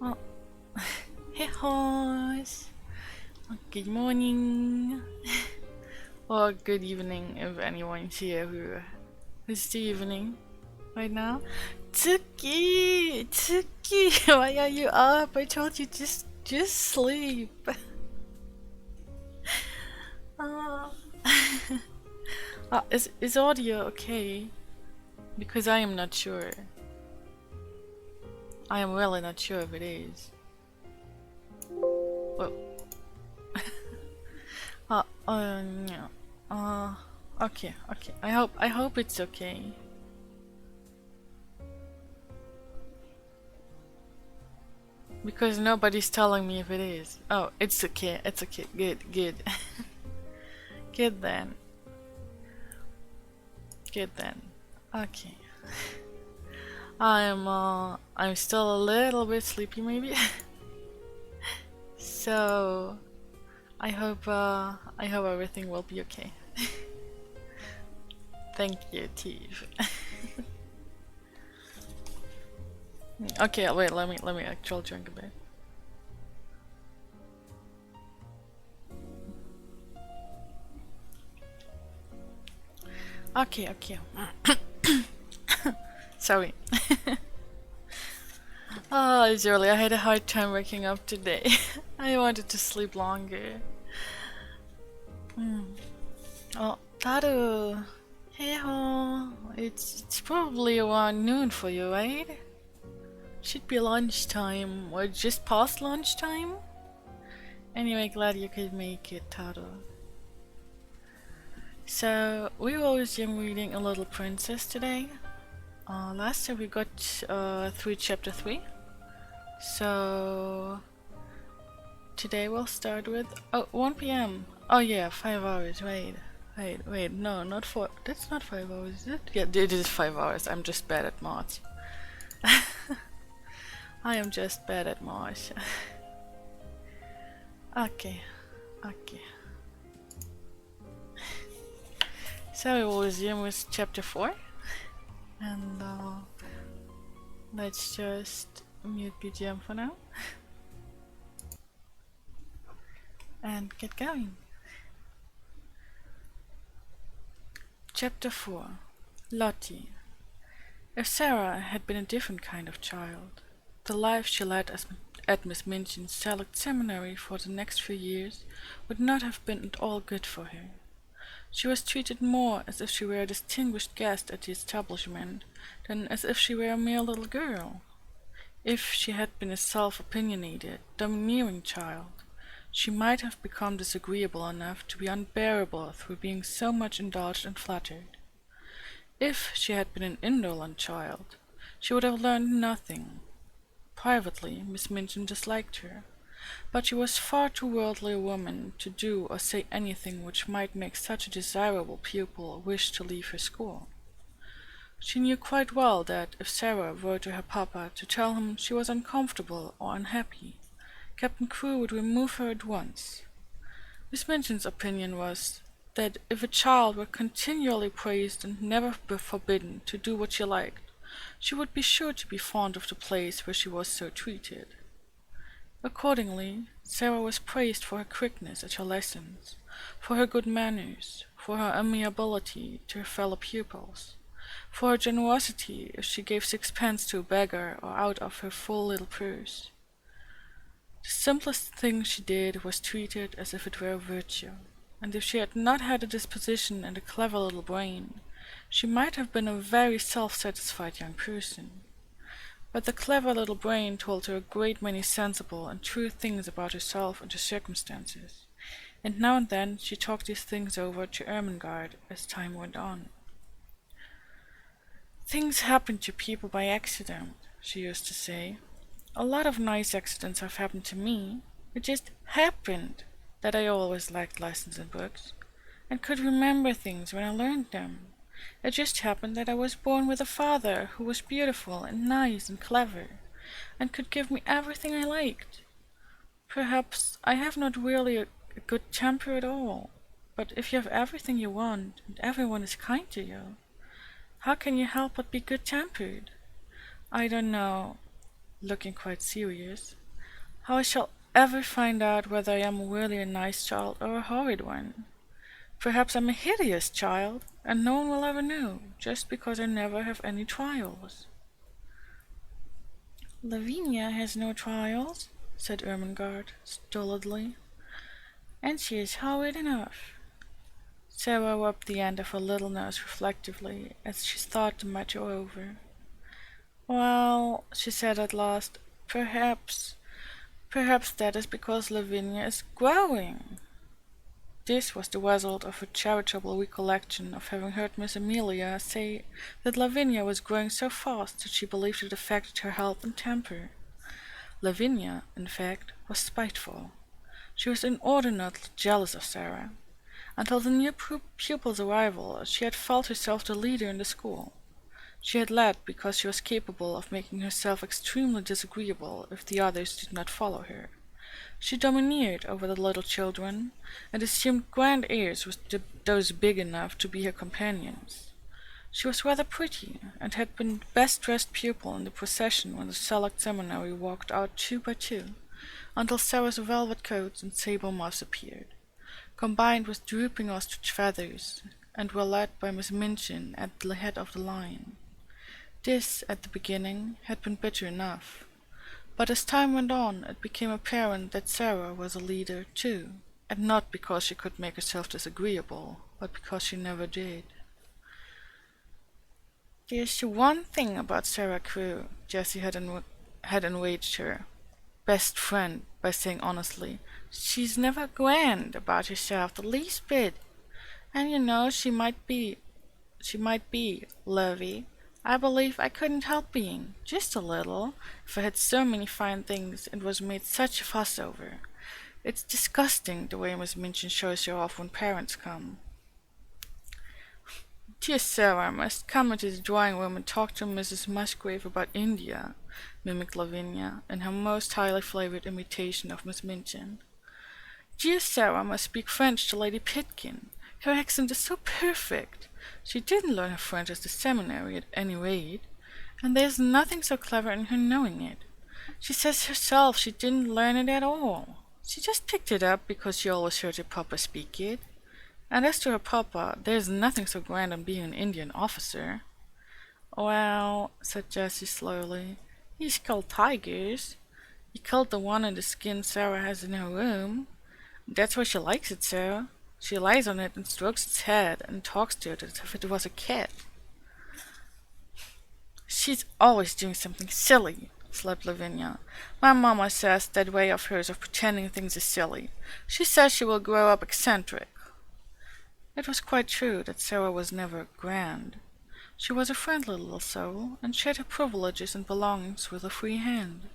Oh, hey horse. Good morning. Or good evening if anyone's here who's the evening right now. Tsuki, why are you up? I told you just sleep. Oh. Is audio okay? Because I am not sure. I am really not sure if it is. Well, yeah. Okay. I hope it's okay. Because nobody's telling me if it is. Oh, it's okay. It's okay. Good. Good then. Good then. Okay. I'm still a little bit sleepy maybe. So I hope everything will be okay. Thank you, Steve. Okay, wait, let me actually drink a bit. Okay. Sorry. Oh, it's early. I had a hard time waking up today. I wanted to sleep longer. Oh, Taru. Hey ho. It's probably around noon for you, right? Should be lunchtime, or just past lunchtime? Anyway, glad you could make it, Taru. So, we were reading A Little Princess today. Last time we got through chapter 3. So, today we'll start with 1 p.m. Oh yeah, 5 hours. Wait. No, not 4. That's not 5 hours, is it? Yeah, it is 5 hours. I'm just bad at math. I am just bad at math. Okay. So we will resume with chapter 4. And let's just mute BGM for now. And get going. Chapter 4. Lottie. If Sarah had been a different kind of child, the life she led at Miss Minchin's select seminary for the next few years would not have been at all good for her. She was treated more as if she were a distinguished guest at the establishment than as if she were a mere little girl. If she had been a self-opinionated, domineering child, she might have become disagreeable enough to be unbearable through being so much indulged and flattered. If she had been an indolent child, she would have learned nothing. Privately, Miss Minchin disliked her, but she was far too worldly a woman to do or say anything which might make such a desirable pupil wish to leave her school. She knew quite well that if Sarah wrote to her papa to tell him she was uncomfortable or unhappy, Captain Crewe would remove her at once. Miss Minchin's opinion was that if a child were continually praised and never forbidden to do what she liked, she would be sure to be fond of the place where she was so treated. Accordingly, Sarah was praised for her quickness at her lessons, for her good manners, for her amiability to her fellow pupils, for her generosity if she gave 6 pence to a beggar or out of her full little purse. The simplest thing she did was treated as if it were a virtue, and if she had not had a disposition and a clever little brain, she might have been a very self-satisfied young person. But the clever little brain told her a great many sensible and true things about herself and her circumstances, and now and then she talked these things over to Ermengarde as time went on. "Things happen to people by accident," she used to say. "A lot of nice accidents have happened to me. It just happened that I always liked lessons and books, and could remember things when I learned them. It just happened that I was born with a father who was beautiful and nice and clever, and could give me everything I liked. Perhaps I have not really a good temper at all, but if you have everything you want, and everyone is kind to you, how can you help but be good-tempered? I don't know. looking quite serious, "how I shall ever find out whether I am really a nice child or a horrid one. Perhaps I'm a hideous child, and no one will ever know, just because I never have any trials." "Lavinia has no trials," said Ermengarde, stolidly, "and she is horrid enough." Sarah rubbed the end of her little nose reflectively as she thought the matter over. "Well," she said at last, perhaps that is because Lavinia is growing." This was the result of her charitable recollection of having heard Miss Amelia say that Lavinia was growing so fast that she believed it affected her health and temper. Lavinia, in fact, was spiteful. She was inordinately jealous of Sarah. Until the new pupil's arrival, she had felt herself the leader in the school. She had led because she was capable of making herself extremely disagreeable if the others did not follow her. She domineered over the little children, and assumed grand airs with those big enough to be her companions. She was rather pretty, and had been the best-dressed pupil in the procession when the select seminary walked out 2 by 2, until Sarah's velvet coats and sable muffs appeared, combined with drooping ostrich feathers, and were led by Miss Minchin at the head of the line. This, at the beginning, had been bitter enough. But as time went on, it became apparent that Sarah was a leader, too, and not because she could make herself disagreeable, but because she never did. "There's one thing about Sarah Crewe," Jessie had enraged her best friend by saying honestly. "She's never grand about herself the least bit. And you know she might be, Lovey. I believe I couldn't help being, just a little, if I had so many fine things and was made such a fuss over. It's disgusting the way Miss Minchin shows her off when parents come." "Dear Sarah must come into the drawing-room and talk to Mrs. Musgrave about India," mimicked Lavinia, in her most highly flavored imitation of Miss Minchin. "Dear Sarah must speak French to Lady Pitkin. Her accent is so perfect. She didn't learn her French at the seminary, at any rate, and there's nothing so clever in her knowing it. She says herself she didn't learn it at all. She just picked it up because she always heard her papa speak it. And as to her papa, there's nothing so grand in being an Indian officer." "Well," said Jessie slowly, "he's killed tigers. He killed the one in the skin Sarah has in her room. That's why she likes it so. She lies on it and strokes its head and talks to it as if it was a cat." "She's always doing something silly," slapped Lavinia. "My mamma says that way of hers of pretending things is silly. She says she will grow up eccentric." It was quite true that Sarah was never grand. She was a friendly little soul, and shared her privileges and belongings with a free hand.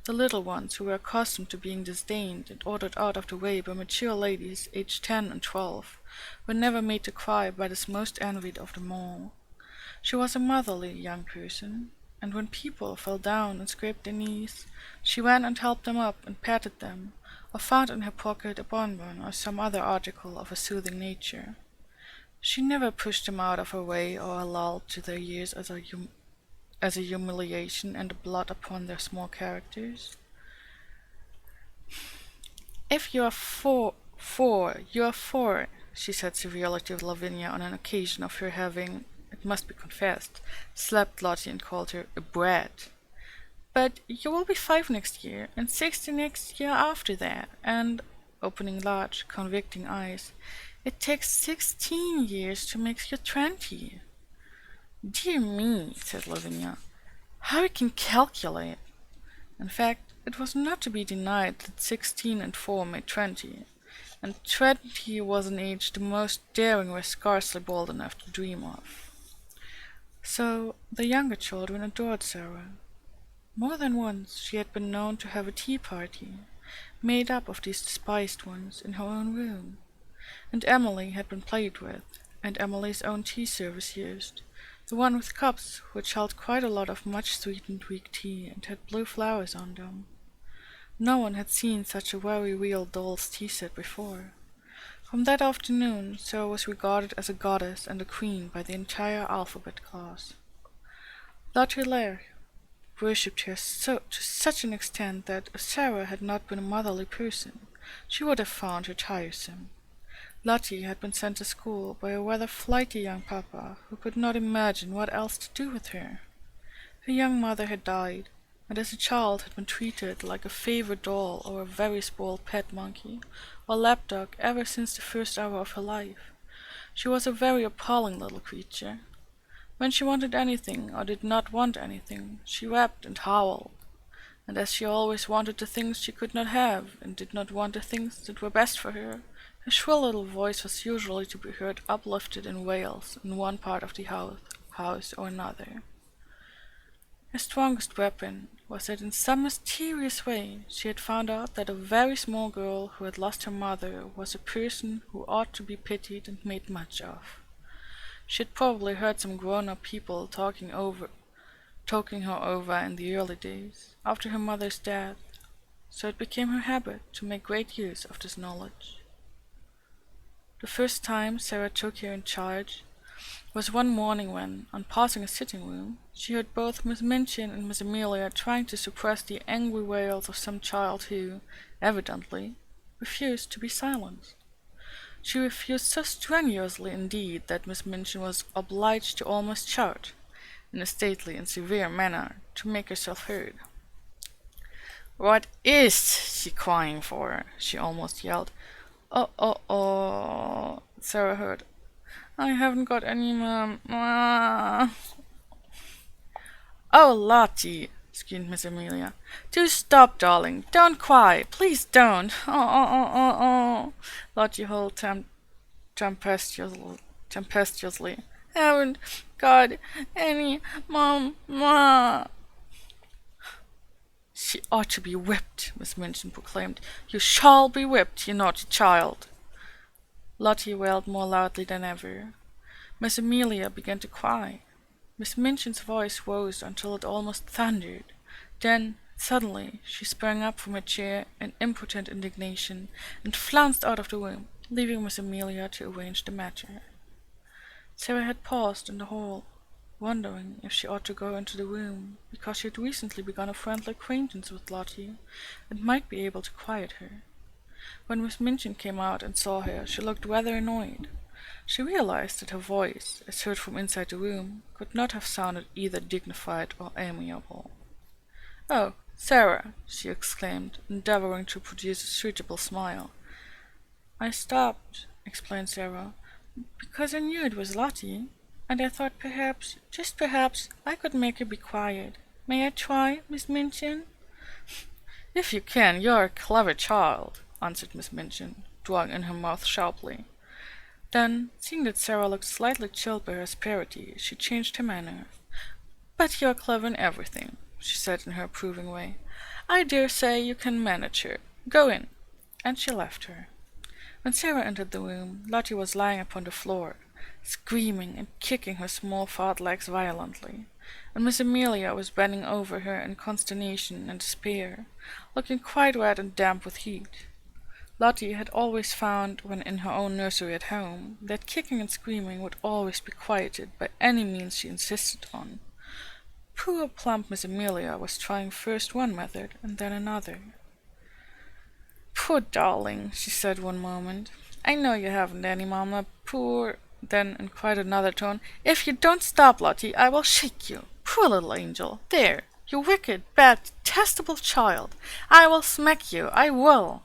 The little ones who were accustomed to being disdained and ordered out of the way by mature ladies aged 10 and 12 were never made to cry by this most envied of them all. She was a motherly young person, and when people fell down and scraped their knees, she ran and helped them up and patted them, or found in her pocket a bonbon or some other article of a soothing nature. She never pushed them out of her way or alluded to their years as a humiliation and a blot upon their small characters. "If you are you are four," she said severely to Lavinia on an occasion of her having, it must be confessed, slapped Lottie and called her a brat. "But you will be 5 next year, and 6 the next year after that, and," opening large, convicting eyes, "it takes 16 years to make you 20. "Dear me," said Lavinia, "how you can calculate!" In fact, it was not to be denied that 16 and 4 made 20, and 20 was an age the most daring were scarcely bold enough to dream of. So the younger children adored Sarah. More than once she had been known to have a tea party, made up of these despised ones, in her own room, and Emily had been played with, and Emily's own tea service used, the one with cups which held quite a lot of much sweetened weak tea and had blue flowers on them. No one had seen such a very real doll's tea set before. From that afternoon Sarah was regarded as a goddess and a queen by the entire alphabet class. Lottie worshipped her to such an extent that if Sarah had not been a motherly person, she would have found her tiresome. Lottie had been sent to school by a rather flighty young papa who could not imagine what else to do with her. Her young mother had died, and as a child had been treated like a favorite doll or a very spoiled pet monkey or lapdog ever since the first hour of her life. She was a very appalling little creature. When she wanted anything or did not want anything, she wept and howled, and as she always wanted the things she could not have and did not want the things that were best for her, her shrill little voice was usually to be heard uplifted in wails in one part of the house or another. Her strongest weapon was that in some mysterious way she had found out that a very small girl who had lost her mother was a person who ought to be pitied and made much of. She had probably heard some grown-up people talking her over in the early days, after her mother's death, so it became her habit to make great use of this knowledge. The first time Sarah took her in charge was one morning when, on passing a sitting room, she heard both Miss Minchin and Miss Amelia trying to suppress the angry wails of some child who, evidently, refused to be silenced. She refused so strenuously indeed that Miss Minchin was obliged to almost shout, in a stately and severe manner, to make herself heard. "What is she crying for?" she almost yelled. Oh, Sarah heard. "I haven't got any, ma'am. "Oh, Lottie," screamed Miss Amelia. "Do stop, darling. Don't cry. Please don't. Oh. Lottie howled tempestuously. "Haven't got any, Mama." "She ought to be whipped," Miss Minchin proclaimed. "You shall be whipped, you naughty child." Lottie wailed more loudly than ever. Miss Amelia began to cry. Miss Minchin's voice rose until it almost thundered. Then, suddenly, she sprang up from her chair in impotent indignation and flounced out of the room, leaving Miss Amelia to arrange the matter. Sarah had paused in the hall, wondering if she ought to go into the room, because she had recently begun a friendly acquaintance with Lottie, and might be able to quiet her. When Miss Minchin came out and saw her, she looked rather annoyed. She realized that her voice, as heard from inside the room, could not have sounded either dignified or amiable. "Oh, Sarah!" she exclaimed, endeavoring to produce a suitable smile. "I stopped," explained Sarah, "because I knew it was Lottie, and I thought perhaps, just perhaps, I could make her be quiet. May I try, Miss Minchin?" "If you can, you're a clever child," answered Miss Minchin, drawing in her mouth sharply. Then, seeing that Sarah looked slightly chilled by her asperity, she changed her manner. "But you're clever in everything," she said in her approving way. "I dare say you can manage her. Go in." And she left her. When Sarah entered the room, Lottie was lying upon the floor, screaming and kicking her small fat legs violently, and Miss Amelia was bending over her in consternation and despair, looking quite red and damp with heat. Lottie had always found, when in her own nursery at home, that kicking and screaming would always be quieted by any means she insisted on. Poor plump Miss Amelia was trying first one method and then another. "Poor darling," she said one moment. "I know you haven't any, Mamma. Poor—" Then, in quite another tone, "If you don't stop, Lottie, I will shake you. Poor little angel. There, you wicked, bad, detestable child. I will smack you. I will."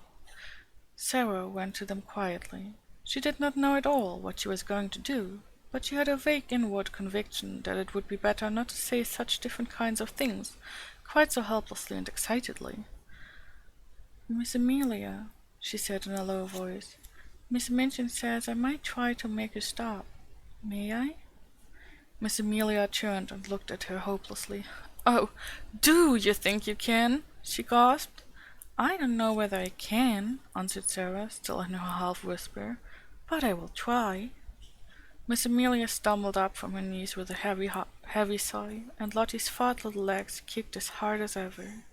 Sarah went to them quietly. She did not know at all what she was going to do, but she had a vague inward conviction that it would be better not to say such different kinds of things, quite so helplessly and excitedly. "Miss Amelia," she said in a low voice, "Miss Minchin says I might try to make her stop. May I?" Miss Amelia turned and looked at her hopelessly. "Oh, do you think you can?" she gasped. "I don't know whether I can," answered Sarah, still in her half-whisper, "but I will try." Miss Amelia stumbled up from her knees with a heavy sigh, and Lottie's fat little legs kicked as hard as ever.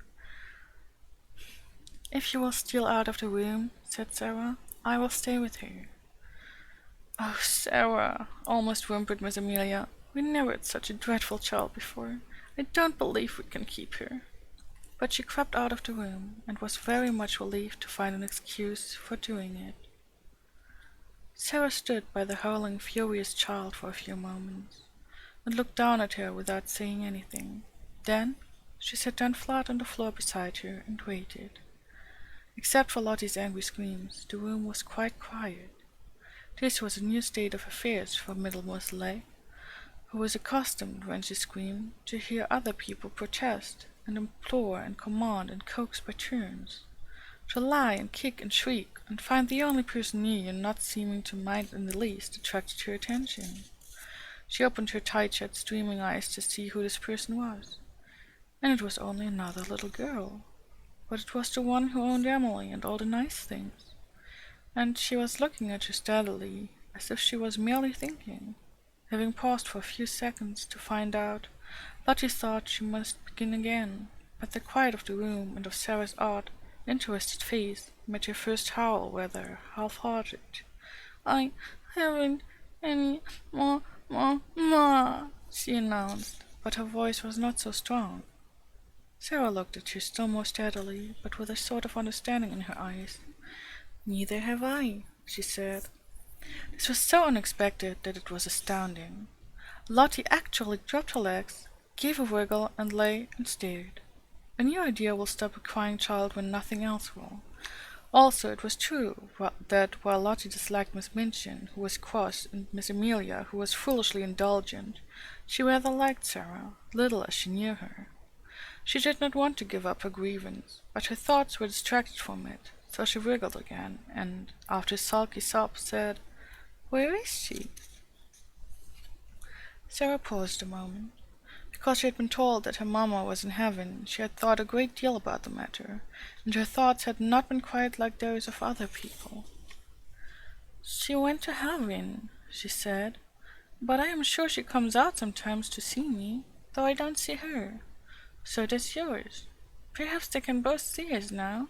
"If you will steal out of the room," said Sarah, "I will stay with her." "Oh, Sarah," almost whimpered Miss Amelia, "we never had such a dreadful child before. I don't believe we can keep her." But she crept out of the room, and was very much relieved to find an excuse for doing it. Sarah stood by the howling, furious child for a few moments, and looked down at her without saying anything. Then she sat down flat on the floor beside her and waited. Except for Lottie's angry screams, the room was quite quiet. This was a new state of affairs for Middlemore's Lay, who was accustomed, when she screamed, to hear other people protest, and implore and command and coax by turns. To lie and kick and shriek, and find the only person near you not seeming to mind in the least attracted her attention. She opened her tight-shut, streaming eyes to see who this person was, and it was only another little girl. But it was the one who owned Emily and all the nice things, and she was looking at her steadily, as if she was merely thinking. Having paused for a few seconds to find out, Lottie thought she must begin again, but the quiet of the room and of Sarah's odd, interested face made her first howl rather half-hearted. "I haven't any more, she announced, but her voice was not so strong. Sarah looked at her still more steadily, but with a sort of understanding in her eyes. "Neither have I," she said. This was so unexpected that it was astounding. Lottie actually dropped her legs, gave a wriggle, and lay and stared. A new idea will stop a crying child when nothing else will. Also, it was true that while Lottie disliked Miss Minchin, who was cross, and Miss Amelia, who was foolishly indulgent, she rather liked Sarah, little as she knew her. She did not want to give up her grievance, but her thoughts were distracted from it, so she wriggled again, and, after a sulky sob, said, "Where is she?" Sarah paused a moment. Because she had been told that her mamma was in heaven, she had thought a great deal about the matter, and her thoughts had not been quite like those of other people. "She went to heaven," she said, "but I am sure she comes out sometimes to see me, though I don't see her. So does yours. Perhaps they can both see us now.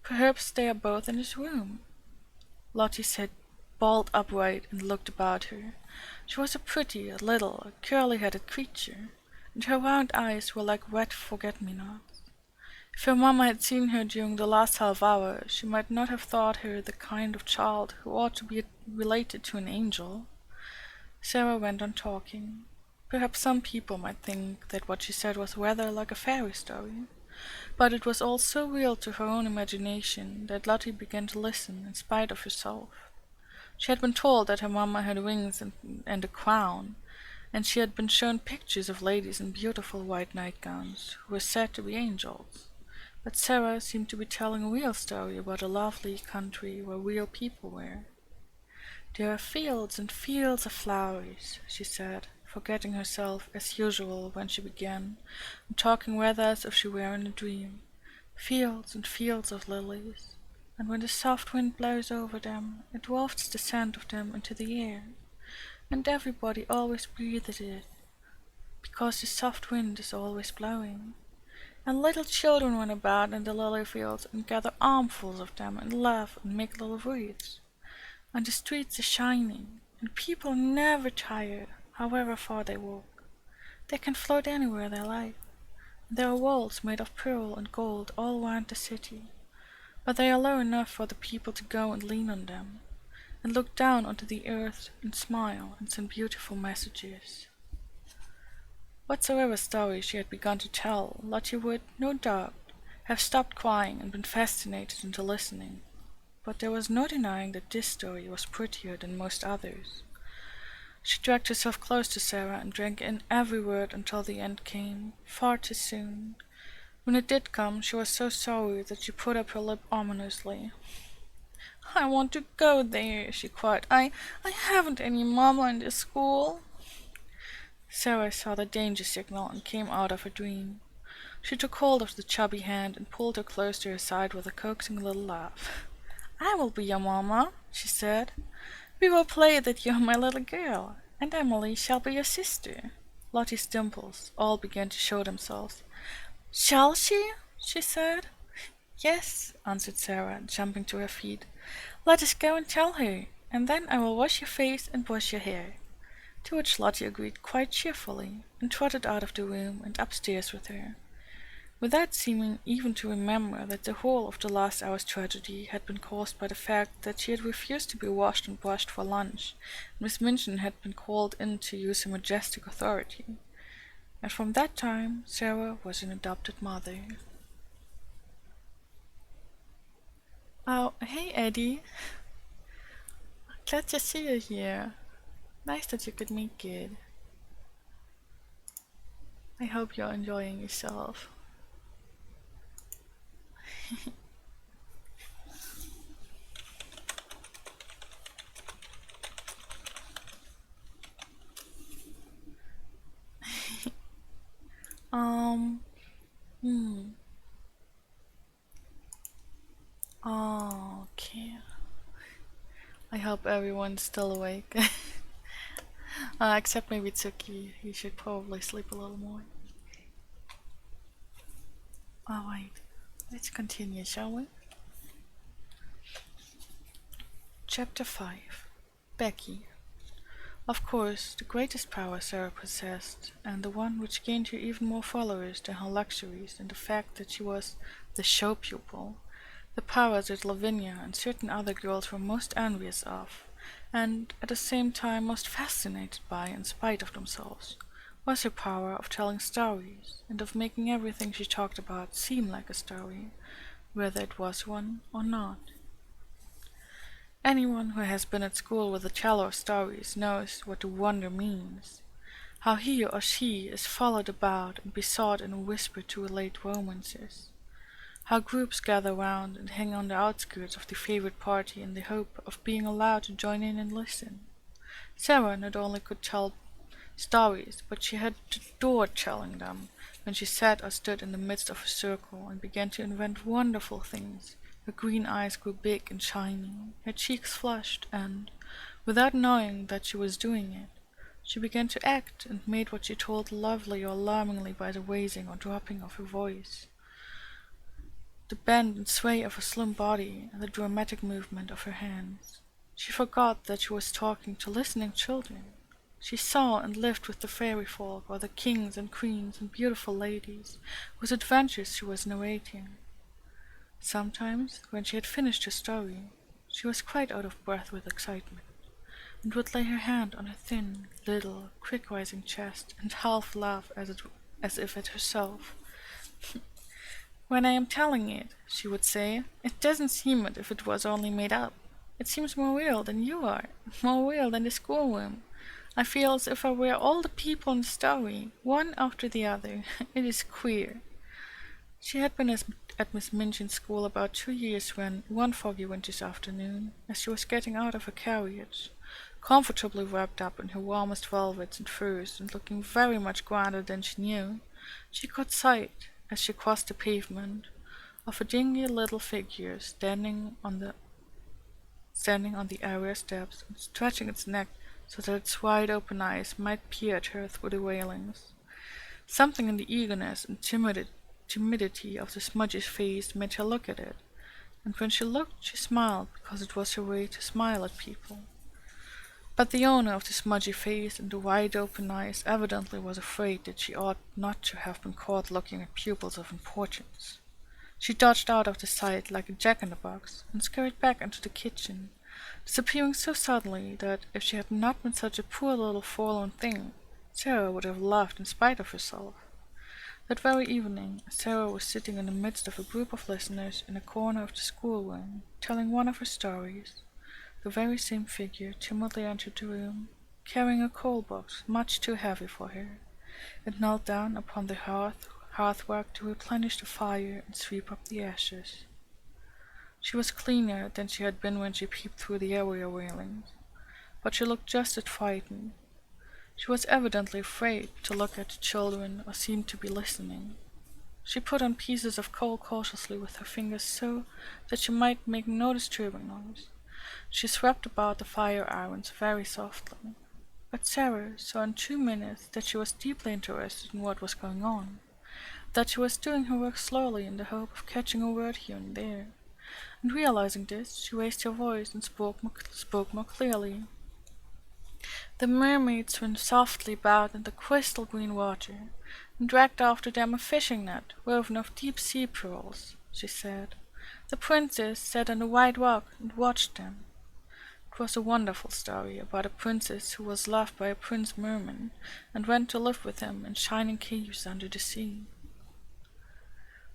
Perhaps they are both in this room." Lottie sat bolt upright and looked about her. She was a pretty, little, curly-headed creature, and her round eyes were like wet forget-me-nots. If her mamma had seen her during the last half-hour, she might not have thought her the kind of child who ought to be related to an angel. Sarah went on talking. Perhaps some people might think that what she said was rather like a fairy story, but it was all so real to her own imagination that Lottie began to listen in spite of herself. She had been told that her mamma had wings and a crown, and she had been shown pictures of ladies in beautiful white nightgowns, who were said to be angels. But Sarah seemed to be telling a real story about a lovely country where real people were. "There are fields and fields of flowers," she said, forgetting herself as usual when she began, and talking rather as if she were in a dream. "Fields and fields of lilies, and when the soft wind blows over them, it wafts the scent of them into the air, and everybody always breathes it, because the soft wind is always blowing. And little children run about in the lily fields and gather armfuls of them and laugh and make little wreaths. And the streets are shining, and people are never tired, however far they walk. They can float anywhere they like. And there are walls made of pearl and gold all round the city, but they are low enough for the people to go and lean on them, and look down onto the earth and smile and send beautiful messages." Whatsoever story she had begun to tell, Lottie would, no doubt, have stopped crying and been fascinated into listening. But there was no denying that this story was prettier than most others. She dragged herself close to Sarah and drank in every word until the end came, far too soon. When it did come, she was so sorry that she put up her lip ominously. "I want to go there," she cried. I haven't any mamma in this school." Sarah saw the danger signal and came out of her dream. She took hold of the chubby hand and pulled her close to her side with a coaxing little laugh. "I will be your mamma," she said. "We will play that you are my little girl, and Emily shall be your sister." Lottie's dimples all began to show themselves. "Shall she?" she said. "Yes," answered Sarah, jumping to her feet. "Let us go and tell her, and then I will wash your face and brush your hair." to which Lottie agreed quite cheerfully, and trotted out of the room and upstairs with her, without seeming even to remember that the whole of the last hour's tragedy had been caused by the fact that she had refused to be washed and brushed for lunch, and Miss Minchin had been called in to use her majestic authority. And from that time Sarah was an adopted mother. Oh, hey Eddie. Glad to see you here. Nice that you could make it. I hope you're enjoying yourself. um, hmm. Oh, okay. I hope everyone's still awake. Except maybe Tsuki. He should probably sleep a little more. Alright, let's continue, shall we? Chapter 5. Becky. Of course, the greatest power Sarah possessed, and the one which gained her even more followers than her luxuries and the fact that she was the show pupil, the power that Lavinia and certain other girls were most envious of, and at the same time most fascinated by in spite of themselves, was her power of telling stories, and of making everything she talked about seem like a story, whether it was one or not. Anyone who has been at school with a teller of stories knows what the wonder means, how he or she is followed about and besought in a whisper to relate romances, how groups gather round and hang on the outskirts of the favorite party in the hope of being allowed to join in and listen. Sarah not only could tell stories, but she had adored telling them, when she sat or stood in the midst of a circle and began to invent wonderful things. Her green eyes grew big and shining, her cheeks flushed, and, without knowing that she was doing it, she began to act and made what she told lovely or alarmingly by the raising or dropping of her voice, the bend and sway of her slim body, and the dramatic movement of her hands. She forgot that she was talking to listening children. She saw and lived with the fairy folk, or the kings and queens and beautiful ladies, whose adventures she was narrating. Sometimes, when she had finished her story, she was quite out of breath with excitement, and would lay her hand on her thin, little, quick-rising chest, and half laugh as if at herself. "When I am telling it," she would say, "it doesn't seem as if it was only made up. It seems more real than you are, more real than the schoolroom. I feel as if I were all the people in the story, one after the other. It is queer." She had been at Miss Minchin's school about 2 years when, one foggy winter's afternoon, as she was getting out of her carriage, comfortably wrapped up in her warmest velvets and furs, and looking very much grander than she knew, she caught sight, as she crossed the pavement, of a dingy little figure standing on the area steps and stretching its neck so that its wide open eyes might peer at her through the railings. Something in the eagerness and timidity of the smudgy face made her look at it, and when she looked she smiled because it was her way to smile at people. But the owner of the smudgy face and the wide open eyes evidently was afraid that she ought not to have been caught looking at pupils of importance. She dodged out of the sight like a jack-in-the-box and scurried back into the kitchen, disappearing so suddenly that, if she had not been such a poor little forlorn thing, Sarah would have laughed in spite of herself. That very evening, Sarah was sitting in the midst of a group of listeners in a corner of the schoolroom, telling one of her stories. The very same figure timidly entered the room, carrying a coal-box much too heavy for her, and knelt down upon the hearthrug to replenish the fire and sweep up the ashes. She was cleaner than she had been when she peeped through the area railings, but she looked just as frightened. She was evidently afraid to look at the children or seemed to be listening. She put on pieces of coal cautiously with her fingers so that she might make no disturbing noise. She swept about the fire irons very softly. But Sarah saw in 2 minutes that she was deeply interested in what was going on, that she was doing her work slowly in the hope of catching a word here and there, and realizing this, she raised her voice and spoke more clearly. The mermaid swam softly about in the crystal green water, and dragged after them a fishing net woven of deep sea pearls, she said. The princess sat on the white rock and watched them. It was a wonderful story about a princess who was loved by a prince merman and went to live with him in shining caves under the sea.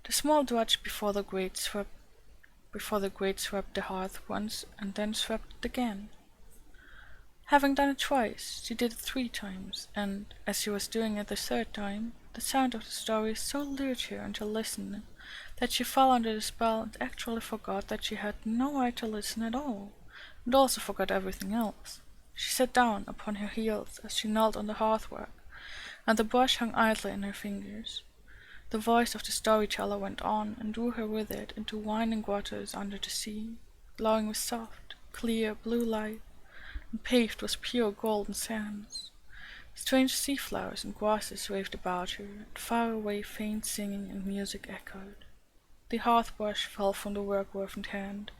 The small drudge before the grate swept the hearth once and then swept it again. Having done it twice, she did it 3 times, and, as she was doing it the 3rd time, the sound of the story so lured her into listening that she fell under the spell and actually forgot that she had no right to listen at all, and also forgot everything else. She sat down upon her heels as she knelt on the hearthrug, and the brush hung idly in her fingers. The voice of the storyteller went on and drew her with it into winding grottos under the sea, glowing with soft, clear blue light, and paved with pure golden sands. Strange sea flowers and grasses waved about her, and far away faint singing and music echoed. The hearth-brush fell from the work-worthened hand,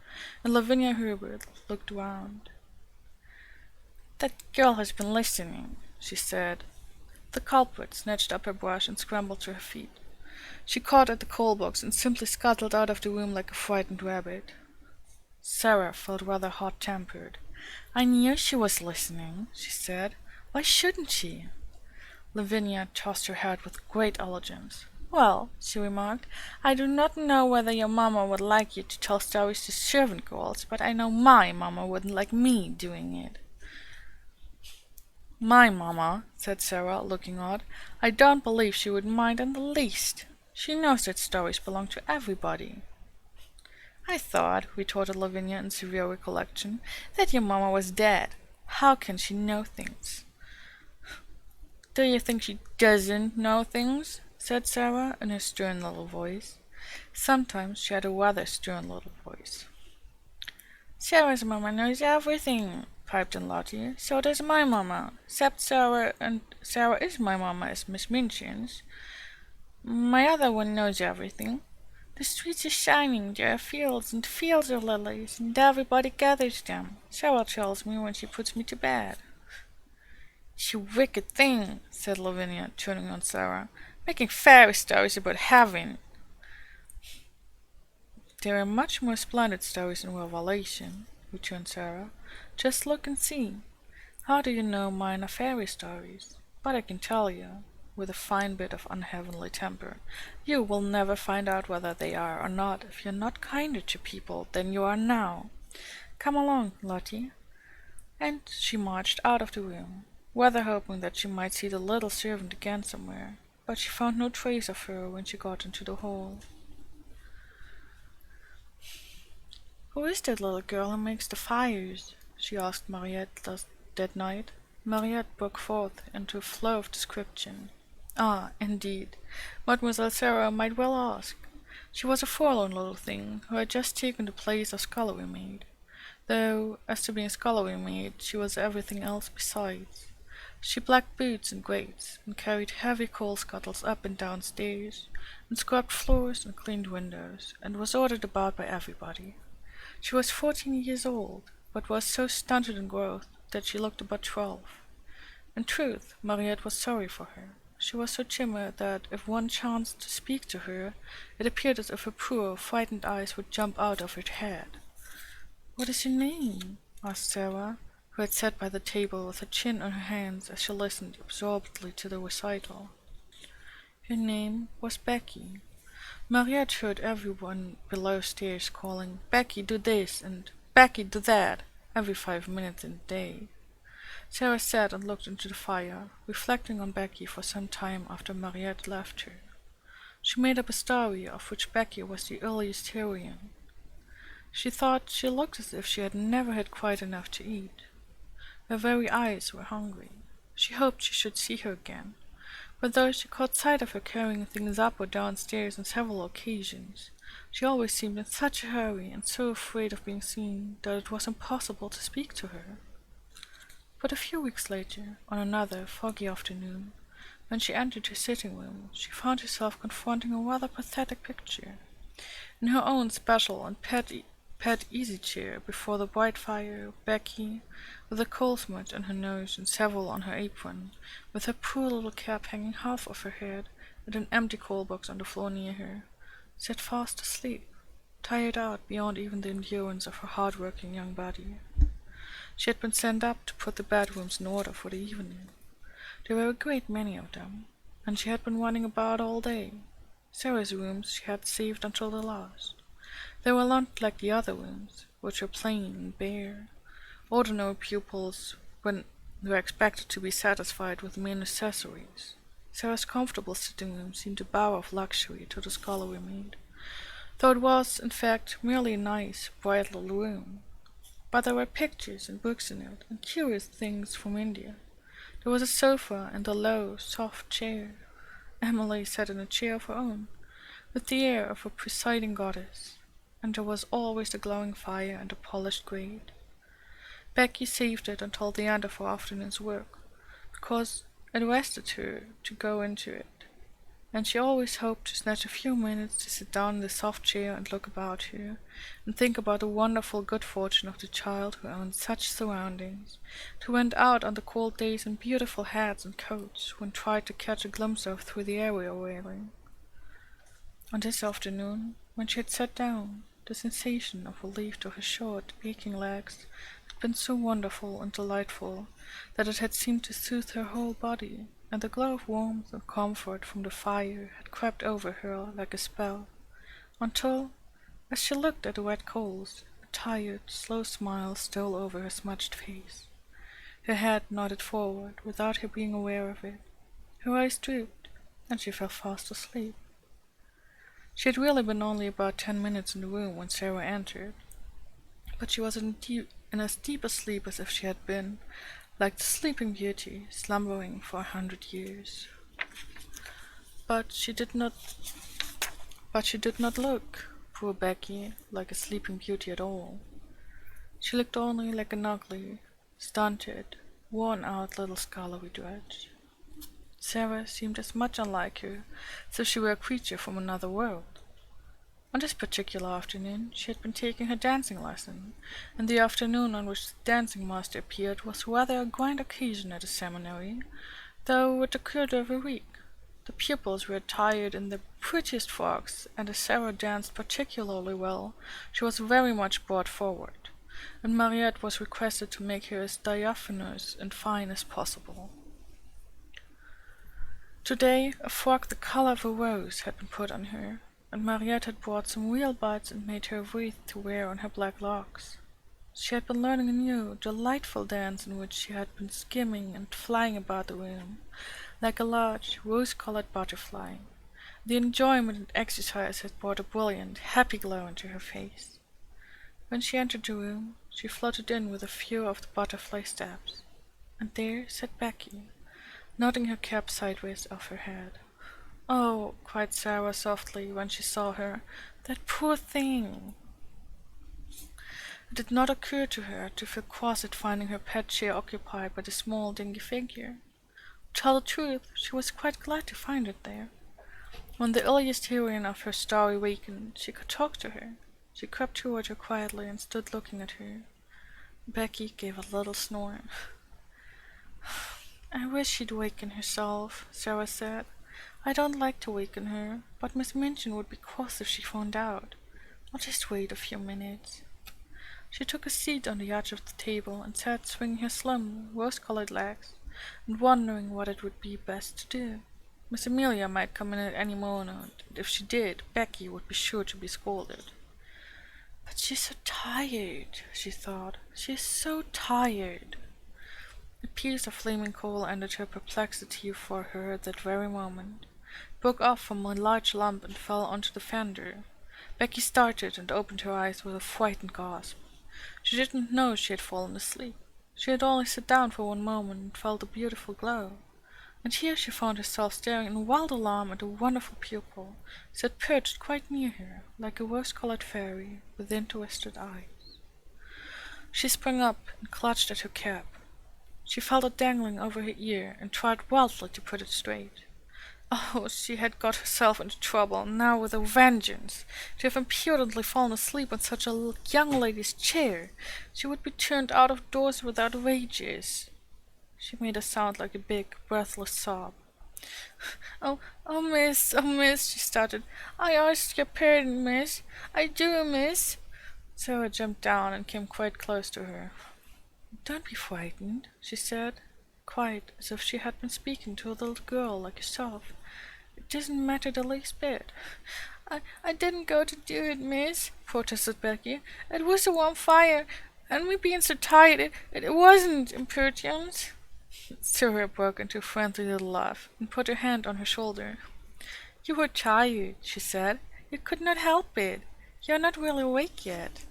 and Lavinia Herbert looked round. "That girl has been listening," she said. The culprit snatched up her brush and scrambled to her feet. She caught at the coal-box and simply scuttled out of the room like a frightened rabbit. Sarah felt rather hot-tempered. "I knew she was listening," she said. "Why shouldn't she?" Lavinia tossed her head with great elegance. "Well," she remarked, "I do not know whether your mamma would like you to tell stories to servant girls, but I know my mamma wouldn't like me doing it." "My mamma," said Sarah, looking odd, "I don't believe she would mind in the least. She knows that stories belong to everybody." "I thought," retorted Lavinia in severe recollection, "that your mamma was dead. How can she know things?" "Do you think she doesn't know things?" said Sarah in her stern little voice. Sometimes she had a rather stern little voice. "Sarah's mamma knows everything," piped in Lottie. "So does my mamma, except Sarah, and Sarah is my mamma as Miss Minchin's. My other one knows everything. The streets are shining, there are fields and fields of lilies, and everybody gathers them. Sarah tells me when she puts me to bed." "You wicked thing," said Lavinia, turning on Sarah, "making fairy stories about heaven." "There are much more splendid stories in Revelation," returned Sarah. "Just look and see. How do you know mine are fairy stories? But I can tell you, with a fine bit of unheavenly temper, you will never find out whether they are or not if you're not kinder to people than you are now. Come along, Lottie." And she marched out of the room, rather hoping that she might see the little servant again somewhere, but she found no trace of her when she got into the hall. "Who is that little girl who makes the fires?" she asked Mariette that night. Mariette broke forth into a flow of description. Ah, indeed, Mademoiselle Sarah might well ask. She was a forlorn little thing who had just taken the place of scullery maid, though, as to being scullery maid, she was everything else besides. She blacked boots and grates, and carried heavy coal scuttles up and down stairs, and scrubbed floors and cleaned windows, and was ordered about by everybody. She was 14 years old, but was so stunted in growth that she looked about 12. In truth, Mariette was sorry for her. She was so timid that if one chanced to speak to her, it appeared as if her poor, frightened eyes would jump out of her head. "What is your name?" asked Sarah, who had sat by the table with her chin on her hands as she listened absorbedly to the recital. Her name was Becky. Mariette heard everyone below stairs calling, "Becky, do this," and "Becky, do that," every 5 minutes in the day. Sarah sat and looked into the fire, reflecting on Becky for some time after Mariette left her. She made up a story of which Becky was the earliest heroine. She thought she looked as if she had never had quite enough to eat. Her very eyes were hungry. She hoped she should see her again, but though she caught sight of her carrying things up or downstairs on several occasions, she always seemed in such a hurry and so afraid of being seen that it was impossible to speak to her. But a few weeks later, on another foggy afternoon, when she entered her sitting-room, she found herself confronting a rather pathetic picture. In her own special and petty pet easy-chair before the white fire, Becky, with a coal smudge on her nose and several on her apron, with her poor little cap hanging half off her head, and an empty coal box on the floor near her, sat fast asleep, tired out beyond even the endurance of her hard-working young body. She had been sent up to put the bedrooms in order for the evening. There were a great many of them, and she had been running about all day. Sarah's rooms she had saved until the last. They were not like the other rooms, which were plain and bare. Ordinary pupils were expected to be satisfied with mere necessaries. Sarah's comfortable sitting room seemed a bower of luxury to the scullery maid, though it was, in fact, merely a nice, bright little room. But there were pictures and books in it, and curious things from India. There was a sofa and a low, soft chair. Emily sat in a chair of her own, with the air of a presiding goddess, and there was always the glowing fire and the polished grate. Becky saved it until the end of her afternoon's work, because it rested her to go into it, and she always hoped to snatch a few minutes to sit down in the soft chair and look about her, and think about the wonderful good fortune of the child who owned such surroundings, who went out on the cold days in beautiful hats and coats, one tried to catch a glimpse of through the area railing. On this afternoon, when she had sat down, the sensation of relief to her short, aching legs had been so wonderful and delightful that it had seemed to soothe her whole body, and the glow of warmth and comfort from the fire had crept over her like a spell, until, as she looked at the wet coals, a tired, slow smile stole over her smudged face. Her head nodded forward without her being aware of it. Her eyes drooped, and she fell fast asleep. She had really been only about 10 minutes in the room when Sarah entered, but she was in as deep a sleep as if she had been, like the Sleeping Beauty, slumbering for 100 years. But she did not look, poor Becky, like a Sleeping Beauty at all. She looked only like an ugly, stunted, worn-out little scullery drudge. Sarah seemed as much unlike her as if she were a creature from another world. On this particular afternoon she had been taking her dancing lesson, and the afternoon on which the dancing master appeared was rather a grand occasion at the seminary, though it occurred every week. The pupils were attired in the prettiest frocks, and as Sarah danced particularly well, she was very much brought forward, and Mariette was requested to make her as diaphanous and fine as possible. Today a frock the color of a rose had been put on her, and Mariette had brought some real buds and made her a wreath to wear on her black locks. She had been learning a new, delightful dance in which she had been skimming and flying about the room, like a large, rose-colored butterfly. The enjoyment and exercise had brought a brilliant, happy glow into her face. When she entered the room, she floated in with a few of the butterfly steps, and there sat Becky, nodding her cap sideways off her head. "Oh," cried Sarah softly when she saw her, "that poor thing!" It did not occur to her to feel cross at finding her pet chair occupied by the small, dingy figure. To tell the truth, she was quite glad to find it there. When the earliest heroine of her story wakened, she could talk to her. She crept toward her quietly and stood looking at her. Becky gave a little snore. "I wish she'd waken herself," Sarah said. "I don't like to waken her, but Miss Minchin would be cross if she found out. I'll just wait a few minutes." She took a seat on the edge of the table and sat swinging her slim, rose-colored legs, and wondering what it would be best to do. Miss Amelia might come in at any moment, and if she did, Becky would be sure to be scolded. "But she's so tired," she thought. "She is so tired." A piece of flaming coal ended her perplexity for her at that very moment. It broke off from a large lump and fell onto the fender. Becky started and opened her eyes with a frightened gasp. She didn't know she had fallen asleep. She had only sat down for one moment and felt a beautiful glow. And here she found herself staring in wild alarm at a wonderful pupil, who sat perched quite near her, like a rose-colored fairy, with interested eyes. She sprang up and clutched at her cap. She felt it dangling over her ear and tried wildly to put it straight. Oh, she had got herself into trouble, now with a vengeance. To have impudently fallen asleep on such a young lady's chair. She would be turned out of doors without wages. She made a sound like a big, breathless sob. Oh, oh, miss, she stuttered. I ask your pardon, miss. I do, miss. Sarah jumped down and came quite close to her. Don't be frightened, she said, quite as if she had been speaking to a little girl like yourself. It doesn't matter the least bit. I didn't go to do it, miss, protested Becky. It was a warm fire, and me being so tired, it wasn't impertinence. Sarah broke into a friendly little laugh and put her hand on her shoulder. You were tired, she said. You could not help it. You are not really awake yet.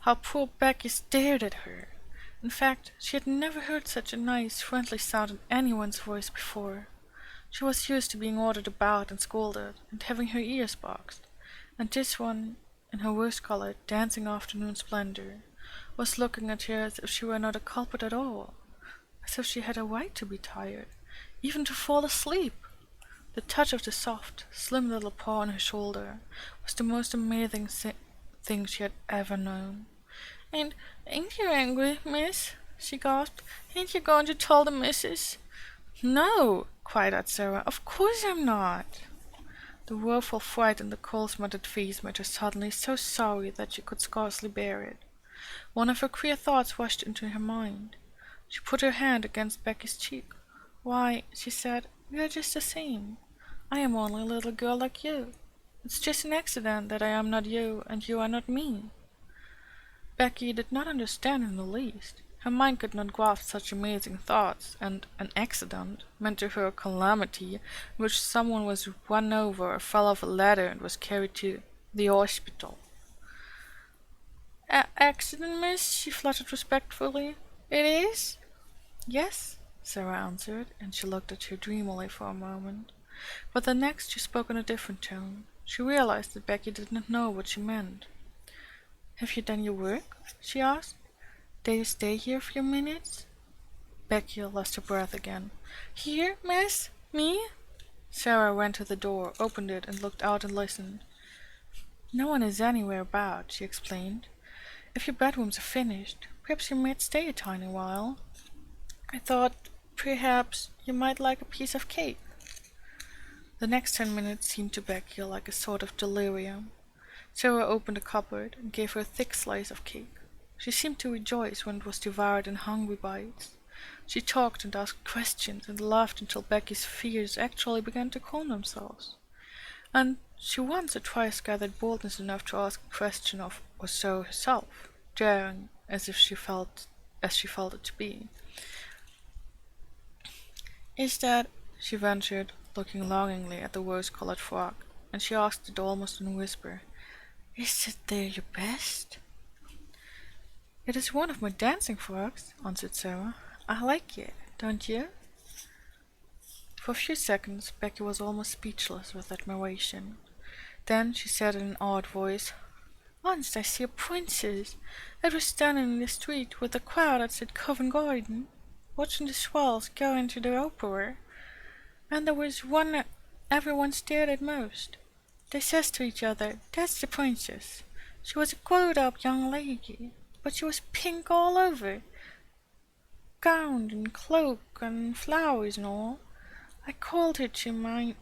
How poor Becky stared at her. In fact, she had never heard such a nice, friendly sound in anyone's voice before. She was used to being ordered about and scolded, and having her ears boxed, and this one, in her rose-colored, dancing afternoon splendor, was looking at her as if she were not a culprit at all, as if she had a right to be tired, even to fall asleep. The touch of the soft, slim little paw on her shoulder was the most amazing thing she had ever known. Ain't you angry, miss? She gasped. Ain't you going to tell the missus? No, cried out Sarah. Of course I'm not. The woeful fright in the coal-smothered face made her suddenly so sorry that she could scarcely bear it. One of her queer thoughts rushed into her mind. She put her hand against Becky's cheek. Why, she said, we are just the same. I am only a little girl like you. It's just an accident that I am not you and you are not me. Becky did not understand in the least. Her mind could not grasp such amazing thoughts, and an accident meant to her a calamity in which someone was run over or fell off a ladder and was carried to the hospital. Accident, miss? She fluttered respectfully. It is? Yes, Sarah answered, and she looked at her dreamily for a moment. But the next she spoke in a different tone. She realized that Becky did not know what she meant. Have you done your work? She asked. Dare you stay here a few minutes? Becky lost her breath again. Here, miss? Me? Sarah ran to the door, opened it, and looked out and listened. No one is anywhere about, she explained. If your bedrooms are finished, perhaps you might stay a tiny while. I thought perhaps you might like a piece of cake. The next 10 minutes seemed to Becky like a sort of delirium. Sarah opened a cupboard and gave her a thick slice of cake. She seemed to rejoice when it was devoured in hungry bites. She talked and asked questions and laughed until Becky's fears actually began to calm themselves. And she once or twice gathered boldness enough to ask a question of or so herself, daring as she felt it to be. Is that, she ventured, looking longingly at the rose-colored frock, and she asked it almost in a whisper, is it there your best? It is one of my dancing frocks, answered Sarah. I like it, don't you? For a few seconds Becky was almost speechless with admiration. Then she said in an odd voice, Once I see a princess. It was standing in the street with a crowd outside Covent Garden, watching the swells go into the opera. And there was one that everyone stared at most. They says to each other, that's the princess. She was a grown-up young lady, but she was pink all over, gown and cloak and flowers and all. I called her to mind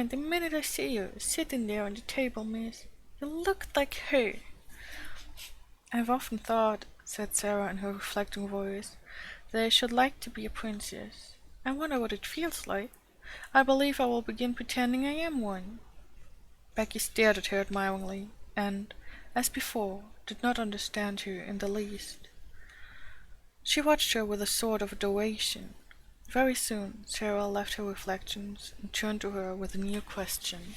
the minute I see her, sitting there on the table, miss. You looked like her. I've often thought, said Sarah in her reflecting voice, that I should like to be a princess. I wonder what it feels like. I believe I will begin pretending I am one. Becky stared at her admiringly, and, as before, did not understand her in the least. She watched her with a sort of adoration. Very soon Sarah left her reflections and turned to her with a new question.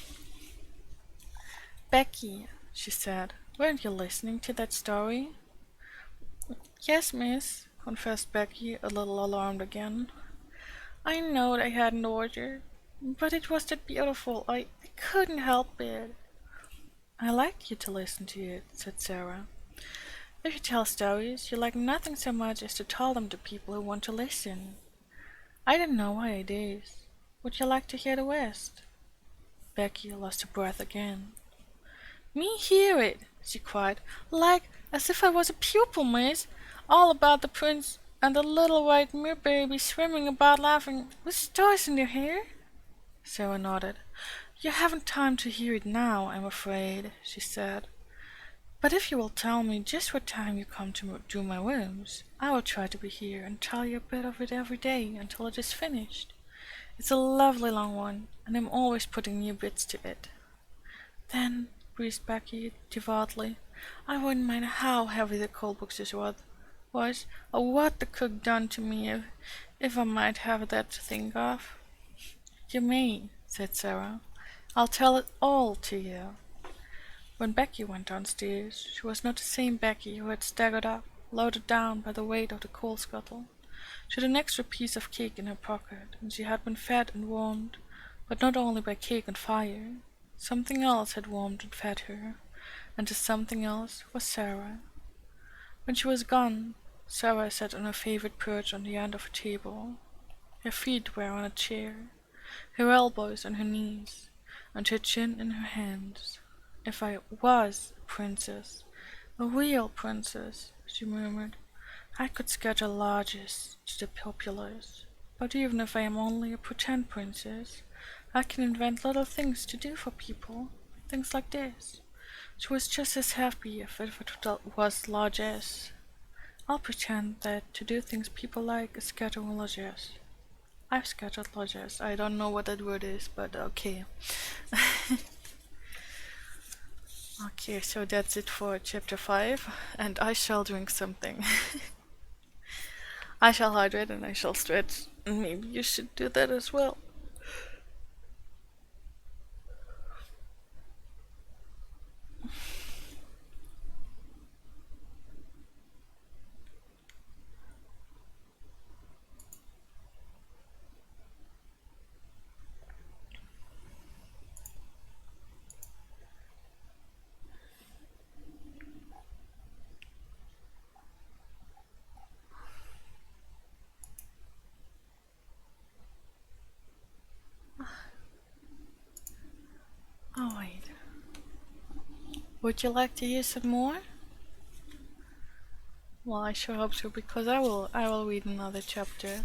Becky, she said, weren't you listening to that story? Yes, miss, confessed Becky, a little alarmed again. I know I hadn't ordered, but it was that beautiful, I couldn't help it. I like you to listen to it, said Sarah. If you tell stories, you like nothing so much as to tell them to people who want to listen. I don't know why it is. Would you like to hear the rest?" Becky lost her breath again. "Me hear it!" she cried. "Like as if I was a pupil, miss. All about the prince and the little white mere baby swimming about laughing with stars in their hair?" Sarah nodded. "You haven't time to hear it now, I'm afraid," she said. "But if you will tell me just what time you come to do my rooms, I will try to be here and tell you a bit of it every day until it is finished. It's a lovely long one, and I'm always putting new bits to it." "Then," breathed Becky devoutly, "I wouldn't mind how heavy the coal boxes was, or what the cook done to me if I might have that to think of." "You may," said Sarah. "I'll tell it all to you." When Becky went downstairs, she was not the same Becky who had staggered up, loaded down by the weight of the coal scuttle. She had an extra piece of cake in her pocket, and she had been fed and warmed, but not only by cake and fire. Something else had warmed and fed her, and this something else was Sarah. When she was gone, Sarah sat on her favorite perch on the end of a table. Her feet were on a chair, her elbows on her knees, and her chin in her hands. "If I was a princess, a real princess," she murmured, "I could schedule lodges to the populace. But even if I am only a pretend princess, I can invent little things to do for people, things like this." She was just as happy if it was largesse. "I'll pretend that to do things people like is scheduling largesse." I've scheduled largesse. I don't know what that word is, but okay. Okay, so that's it for chapter 5, and I shall drink something. I shall hydrate and I shall stretch, and maybe you should do that as well. Oh wait. Would you like to hear some more? Well, I sure hope so, because I will read another chapter.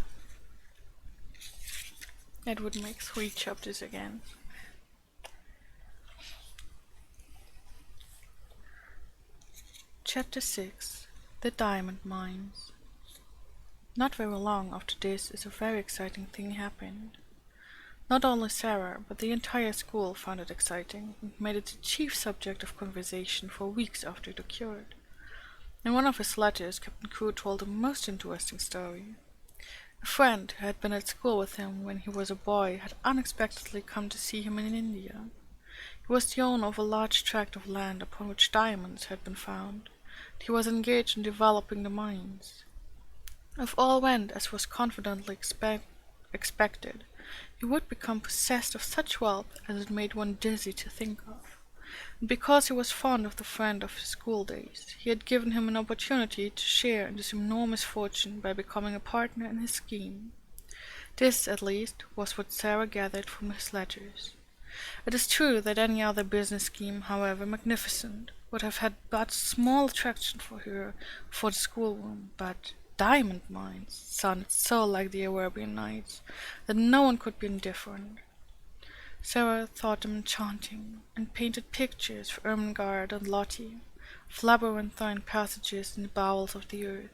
That would make 3 chapters again. Chapter 6. The Diamond Mines. Not very long after this a very exciting thing happened. Not only Sarah, but the entire school found it exciting, and made it the chief subject of conversation for weeks after it occurred. In one of his letters, Captain Crewe told a most interesting story. A friend who had been at school with him when he was a boy had unexpectedly come to see him in India. He was the owner of a large tract of land upon which diamonds had been found, and he was engaged in developing the mines. If all went as was confidently expected, he would become possessed of such wealth as it made one dizzy to think of. And because he was fond of the friend of his school days, he had given him an opportunity to share in this enormous fortune by becoming a partner in his scheme. This, at least, was what Sarah gathered from his letters. It is true that any other business scheme, however magnificent, would have had but small attraction for her for the schoolroom, but diamond mines sounded so like the Arabian Nights that no one could be indifferent. Sarah thought them enchanting, and painted pictures for Ermengarde and Lottie, of labyrinthine passages in the bowels of the earth,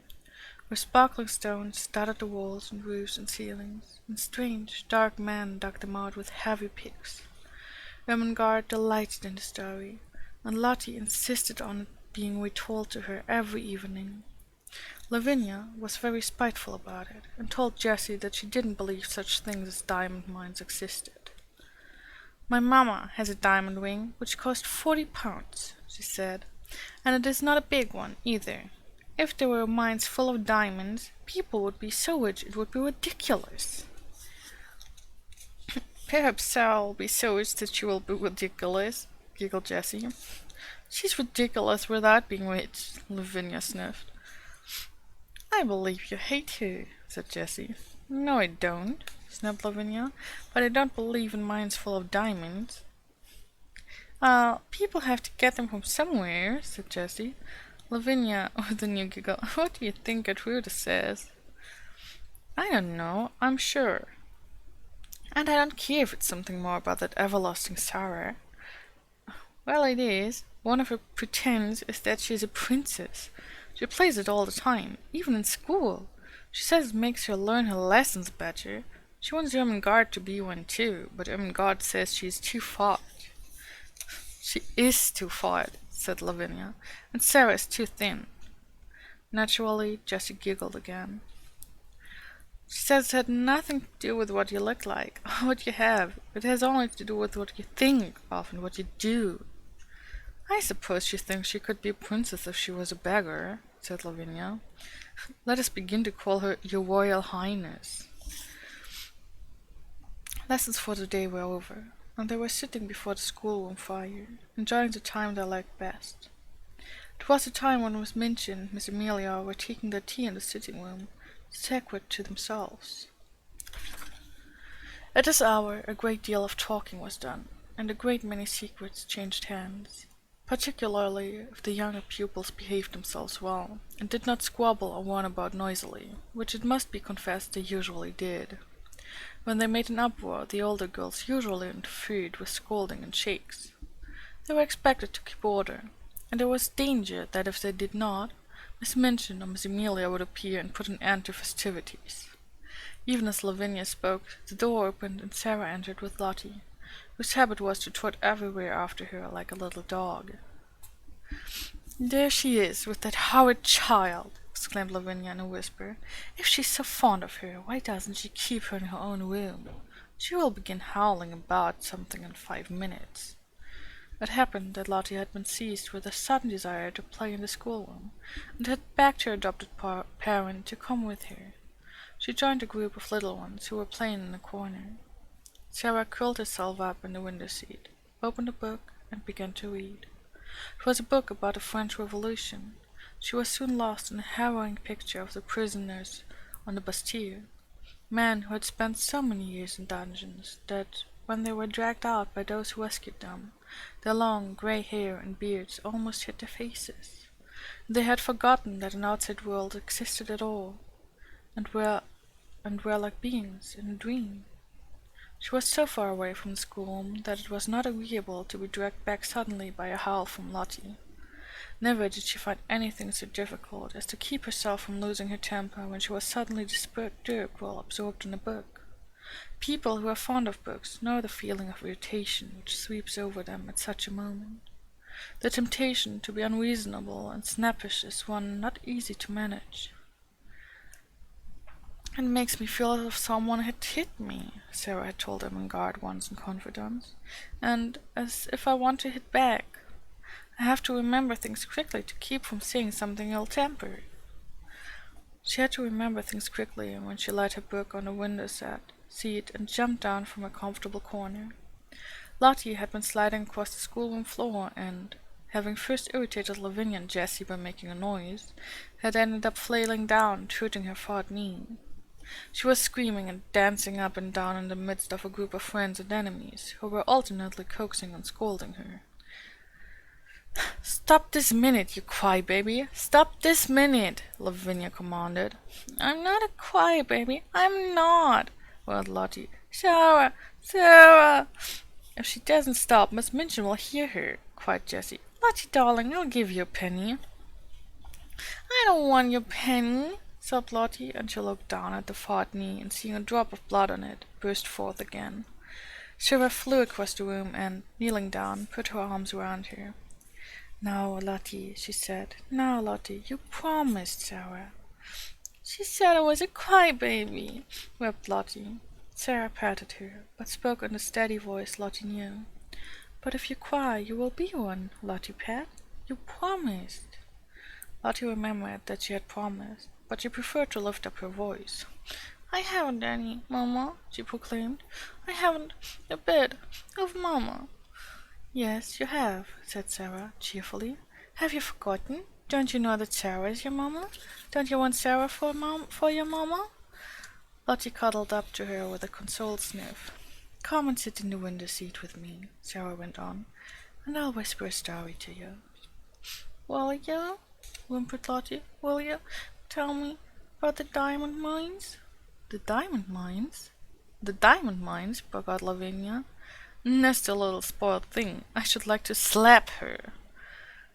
where sparkling stones studded the walls and roofs and ceilings, and strange, dark men dug them out with heavy picks. Ermengarde delighted in the story, and Lottie insisted on it being retold to her every evening. Lavinia was very spiteful about it, and told Jessie that she didn't believe such things as diamond mines existed. "My mamma has a diamond ring which cost 40 pounds, she said, "and it is not a big one, either. If there were mines full of diamonds, people would be so rich it would be ridiculous." "Perhaps Sarah will be so rich that she will be ridiculous," giggled Jessie. "She's ridiculous without being rich," Lavinia sniffed. "I believe you hate her," said Jessie. "No, I don't," snapped Lavinia. "But I don't believe in mines full of diamonds." People have to get them from somewhere," said Jessie. Lavinia, with a new giggle, "What do you think Gertrude says?" "I don't know, I'm sure. And I don't care if it's something more about that everlasting Sarah." "Well, it is. One of her pretense is that she's a princess. She plays it all the time, even in school. She says it makes her learn her lessons better. She wants Ermengarde to be one too, but Ermengarde says she's too fat." "She is too fat," said Lavinia, "and Sarah is too thin." Naturally, Jessie giggled again. "She says it had nothing to do with what you look like, or what you have. It has only to do with what you think of and what you do." "I suppose she thinks she could be a princess if she was a beggar," said Lavinia. "Let us begin to call her Your Royal Highness." Lessons for the day were over, and they were sitting before the schoolroom fire, enjoying the time they liked best. It was the time when Miss Minchin and Miss Amelia were taking their tea in the sitting room, sacred to themselves. At this hour a great deal of talking was done, and a great many secrets changed hands, particularly if the younger pupils behaved themselves well, and did not squabble or run about noisily, which it must be confessed they usually did. When they made an uproar, the older girls usually interfered with scolding and shakes. They were expected to keep order, and there was danger that if they did not, Miss Minchin or Miss Amelia would appear and put an end to festivities. Even as Lavinia spoke, the door opened and Sarah entered with Lottie, whose habit was to trot everywhere after her like a little dog. "There she is, with that horrid child!" exclaimed Lavinia in a whisper. "If she's so fond of her, why doesn't she keep her in her own room? She will begin howling about something in 5 minutes." It happened that Lottie had been seized with a sudden desire to play in the schoolroom, and had begged her adopted parent to come with her. She joined a group of little ones who were playing in a corner. Sarah curled herself up in the window seat, opened a book, and began to read. It was a book about the French Revolution. She was soon lost in a harrowing picture of the prisoners on the Bastille, men who had spent so many years in dungeons that, when they were dragged out by those who rescued them, their long grey hair and beards almost hid their faces. They had forgotten that an outside world existed at all, and were like beings in a dream. She was so far away from the schoolroom that it was not agreeable to be dragged back suddenly by a howl from Lottie. Never did she find anything so difficult as to keep herself from losing her temper when she was suddenly disturbed while absorbed in a book. People who are fond of books know the feeling of irritation which sweeps over them at such a moment. The temptation to be unreasonable and snappish is one not easy to manage. "It makes me feel as if someone had hit me," Sarah had told Ermengarde once in confidence, "and as if I want to hit back. I have to remember things quickly to keep from saying something ill-tempered." She had to remember things quickly when she laid her book on the window seat and jumped down from her comfortable corner. Lottie had been sliding across the schoolroom floor and, having first irritated Lavinia and Jessie by making a noise, had ended up flailing down and hurting her fat knee. She was screaming and dancing up and down in the midst of a group of friends and enemies, who were alternately coaxing and scolding her. "Stop this minute, you crybaby! Stop this minute!" Lavinia commanded. "I'm not a crybaby! I'm not!" wailed Lottie. "Sarah! Sarah!" "If she doesn't stop, Miss Minchin will hear her," cried Jessie. "Lottie, darling, I'll give you a penny." "I don't want your penny," sobbed Lottie, and she looked down at the fat knee, and seeing a drop of blood on it, burst forth again. Sarah flew across the room and, kneeling down, put her arms around her. "Now, Lottie," she said. "Now, Lottie, you promised, Sarah." "She said I was a crybaby," wept Lottie. Sarah patted her, but spoke in the steady voice Lottie knew. "But if you cry, you will be one, Lottie pet. You promised." Lottie remembered that she had promised, but she preferred to lift up her voice. "I haven't any, Mamma," she proclaimed. "I haven't a bit of Mamma." "Yes, you have," said Sarah, cheerfully. "Have you forgotten? Don't you know that Sarah is your mamma? Don't you want Sarah for your mamma?" Lottie cuddled up to her with a consoled sniff. "Come and sit in the window seat with me," Sarah went on, "and I'll whisper a story to you." "Will you?" whimpered Lottie. "Will you tell me about the diamond mines?" "The diamond mines?" "The diamond mines," broke out Lavinia. "Nasty little spoiled thing. I should like to slap her."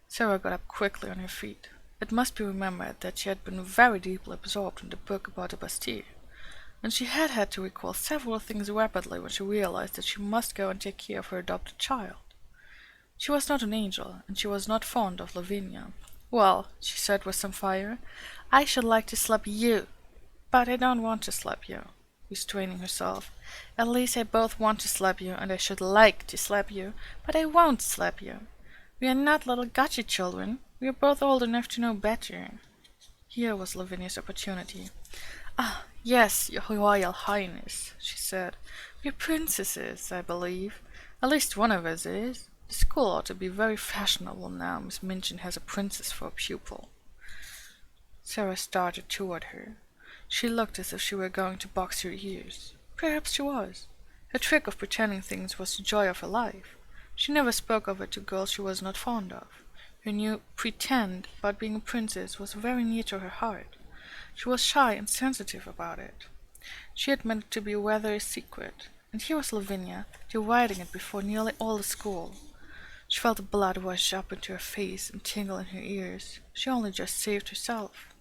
Sarah got up quickly on her feet. It must be remembered that she had been very deeply absorbed in the book about the Bastille, and she had had to recall several things rapidly when she realized that she must go and take care of her adopted child. She was not an angel, and she was not fond of Lavinia. "Well," she said with some fire, "I should like to slap you, but I don't want to slap you," restraining herself. "At least I both want to slap you, and I should like to slap you, but I won't slap you. We are not little gotcha children. We are both old enough to know better." Here was Lavinia's opportunity. "Ah, yes, your Royal Highness," she said. "We're princesses, I believe. At least one of us is. The school ought to be very fashionable now Miss Minchin has a princess for a pupil." Sarah started toward her. She looked as if she were going to box her ears. Perhaps she was. Her trick of pretending things was the joy of her life. She never spoke of it to girls she was not fond of. Her new "pretend" about being a princess was very near to her heart. She was shy and sensitive about it. She had meant it to be rather a secret, and here was Lavinia deriding it before nearly all the school. She felt the blood rush up into her face and tingle in her ears. She only just saved herself.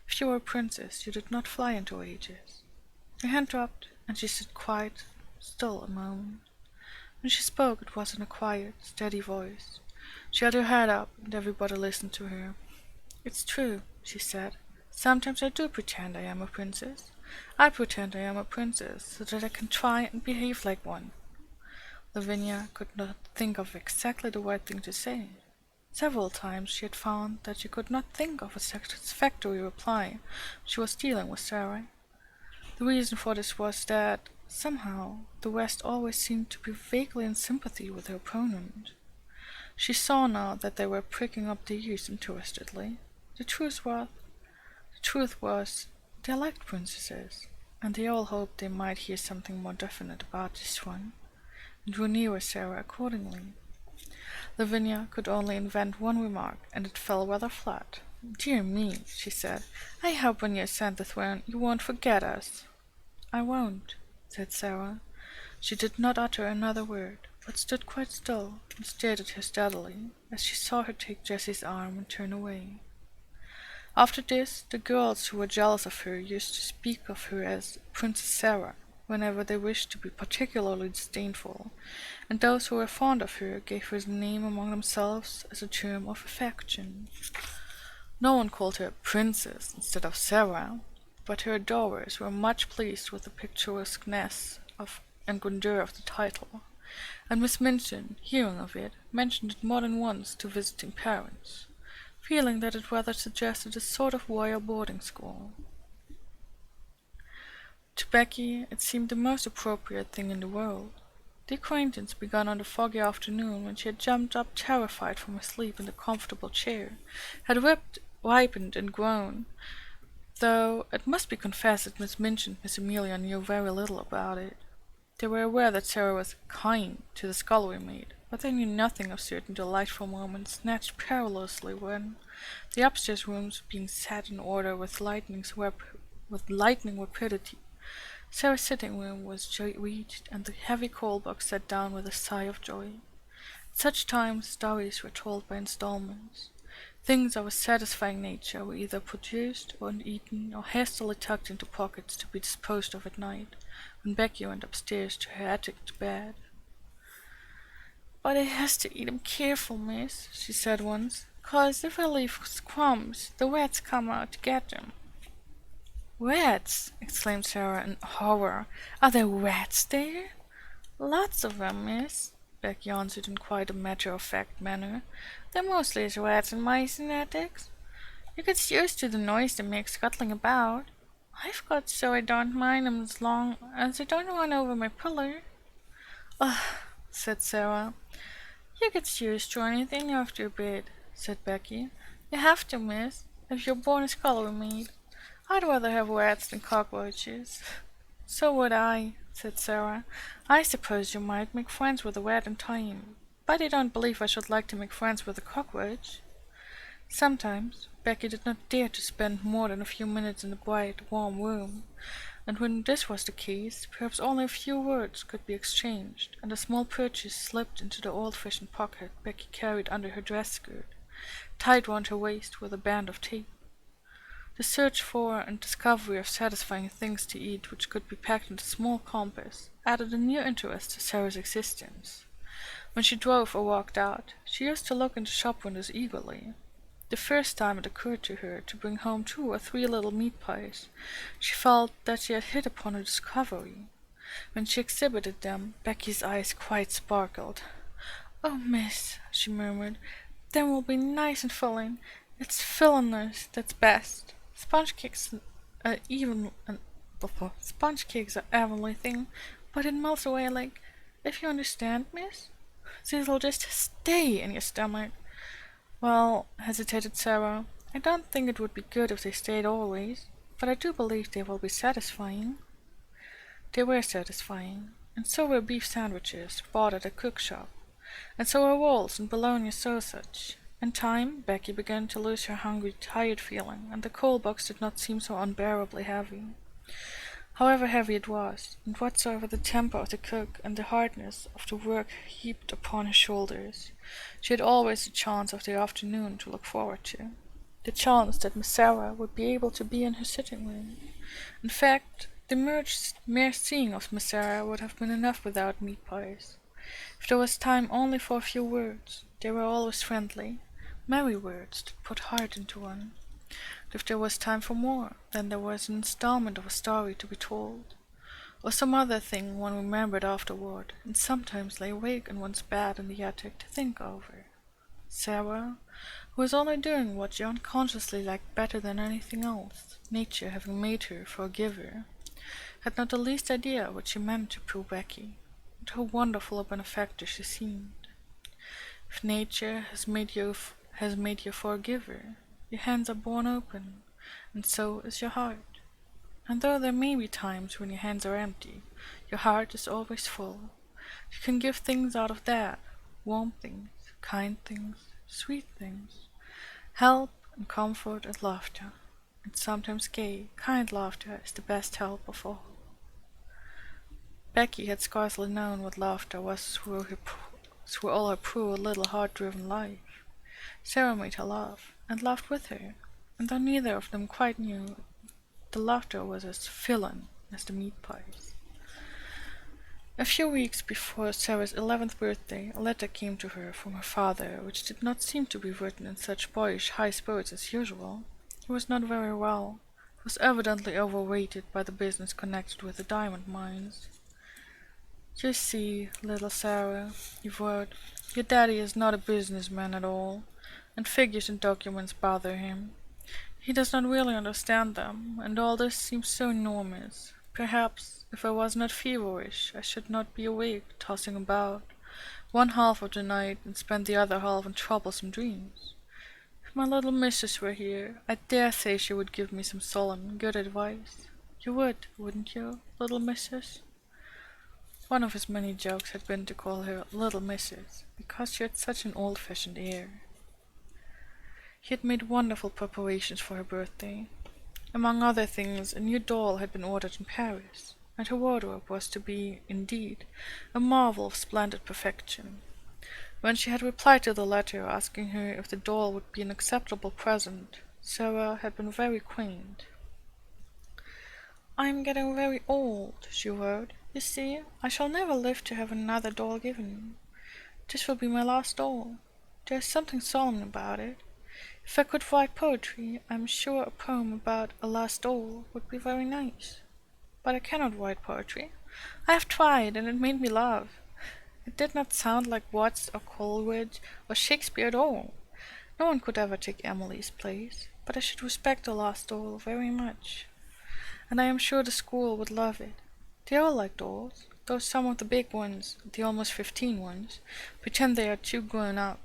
If you were a princess, you did not fly into rages. Her hand dropped, and she stood quite still a moment. When she spoke, it was in a quiet, steady voice. She had her head up, and everybody listened to her. "It's true," she said. "Sometimes I do pretend I am a princess. I pretend I am a princess, so that I can try and behave like one." Lavinia could not think of exactly the right thing to say. Several times she had found that she could not think of a satisfactory reply when she was dealing with Sarah. The reason for this was that, somehow, the rest always seemed to be vaguely in sympathy with her opponent. She saw now that they were pricking up their ears interestedly. The truth was, they liked princesses, and they all hoped they might hear something more definite about this one, and drew nearer Sarah accordingly. Lavinia could only invent one remark, and it fell rather flat. "Dear me," she said, "I hope when you ascend the throne you won't forget us." "I won't," said Sarah. She did not utter another word, but stood quite still and stared at her steadily, as she saw her take Jessie's arm and turn away. After this, the girls who were jealous of her used to speak of her as Princess Sarah whenever they wished to be particularly disdainful, and those who were fond of her gave her the name among themselves as a term of affection. No one called her Princess instead of Sarah, but her adorers were much pleased with the picturesqueness and grandeur of the title, and Miss Minchin, hearing of it, mentioned it more than once to visiting parents, feeling that it rather suggested a sort of royal boarding school. To Becky it seemed the most appropriate thing in the world. The acquaintance began on the foggy afternoon when she had jumped up terrified from her sleep in the comfortable chair, had ripened and grown, though it must be confessed that Miss Minchin and Miss Amelia knew very little about it. They were aware that Sarah was "kind" to the scullery maid, but they knew nothing of certain delightful moments snatched perilously when, the upstairs rooms being set in order with lightning rapidity, Sarah's sitting room was reached, and the heavy coal box set down with a sigh of joy. At such times stories were told by installments. Things of a satisfying nature were either produced or eaten or hastily tucked into pockets to be disposed of at night, when Becky went upstairs to her attic bed. "But I has to eat 'em careful, miss," she said once, "'cause if I leave crumbs, the rats come out to get 'em." "Rats!" exclaimed Sarah in horror. "Are there rats there?" "Lots of 'em, miss," Becky answered in quite a matter-of-fact manner. "There mostly is rats and mice in attics. You gets used to the noise they make scuttling about. I've got so I don't mind 'em as long as they don't run over my pillar." "Ugh," said Sarah. "You gets used to anything after a bit," said Becky. "You have to, miss, if you're born a scullery maid. I'd rather have rats than cockroaches." "So would I," said Sarah. "I suppose you might make friends with a rat in time, but I don't believe I should like to make friends with a cockroach." Sometimes Becky did not dare to spend more than a few minutes in the bright, warm room, and when this was the case, perhaps only a few words could be exchanged, and a small purchase slipped into the old-fashioned pocket Becky carried under her dress skirt, tied round her waist with a band of tape. The search for and discovery of satisfying things to eat which could be packed into a small compass added a new interest to Sarah's existence. When she drove or walked out, she used to look into shop windows eagerly. The first time it occurred to her to bring home 2 or 3 little meat pies, she felt that she had hit upon a discovery. When she exhibited them, Becky's eyes quite sparkled. "Oh, miss," she murmured, "them will be nice and filling. It's fillingness that's best. Sponge cakes are sponge cakes are heavenly thing, but it melts away like, if you understand, miss. These'll just stay in your stomach." "Well," hesitated Sarah, "I don't think it would be good if they stayed always, but I do believe they will be satisfying." They were satisfying, and so were beef sandwiches bought at a cook shop, and so were rolls and bologna sausage. In time, Becky began to lose her hungry, tired feeling, and the coal box did not seem so unbearably heavy. However heavy it was, and whatsoever the temper of the cook and the hardness of the work heaped upon her shoulders, she had always the chance of the afternoon to look forward to. The chance that Miss Sarah would be able to be in her sitting-room. In fact, the mere seeing of Miss Sarah would have been enough without meat pies. If there was time only for a few words, they were always friendly, merry words that put heart into one. If there was time for more, then there was an installment of a story to be told, or some other thing one remembered afterward, and sometimes lay awake in one's bed in the attic to think over. Sarah, who was only doing what she unconsciously liked better than anything else, nature having made her for a giver, had not the least idea what she meant to poor Becky, and how wonderful a benefactor she seemed. If nature has made you for a giver, your hands are borne open, and so is your heart. And though there may be times when your hands are empty, your heart is always full. You can give things out of that, warm things, kind things, sweet things, help and comfort and laughter, and sometimes gay, kind laughter is the best help of all. Becky had scarcely known what laughter was through all her poor little heart-driven life. Sarah made her laugh, and laughed with her, and though neither of them quite knew, the laughter was as filling as the meat pies. A few weeks before Sarah's 11th birthday, a letter came to her from her father, which did not seem to be written in such boyish high spirits as usual. He was not very well. He was evidently overweighted by the business connected with the diamond mines. "You see, little Sarah," he wrote, "your daddy is not a businessman at all, and figures and documents bother him. He does not really understand them, and all this seems so enormous. Perhaps, if I was not feverish, I should not be awake, tossing about, one half of the night, and spend the other half in troublesome dreams. If my little missus were here, I dare say she would give me some solemn, good advice. You would, wouldn't you, little missus?" One of his many jokes had been to call her "little missus," because she had such an old-fashioned air. He had made wonderful preparations for her birthday. Among other things, a new doll had been ordered in Paris, and her wardrobe was to be, indeed, a marvel of splendid perfection. When she had replied to the letter asking her if the doll would be an acceptable present, Sarah had been very quaint. "I am getting very old," she wrote. "You see, I shall never live to have another doll given me. This will be my last doll. There is something solemn about it. If I could write poetry, I am sure a poem about a last doll would be very nice. But I cannot write poetry. I have tried, and it made me laugh. It did not sound like Watts or Coleridge or Shakespeare at all. No one could ever take Emily's place, but I should respect the last doll very much. And I am sure the school would love it. They all like dolls, though some of the big ones, the almost 15 ones, pretend they are too grown up."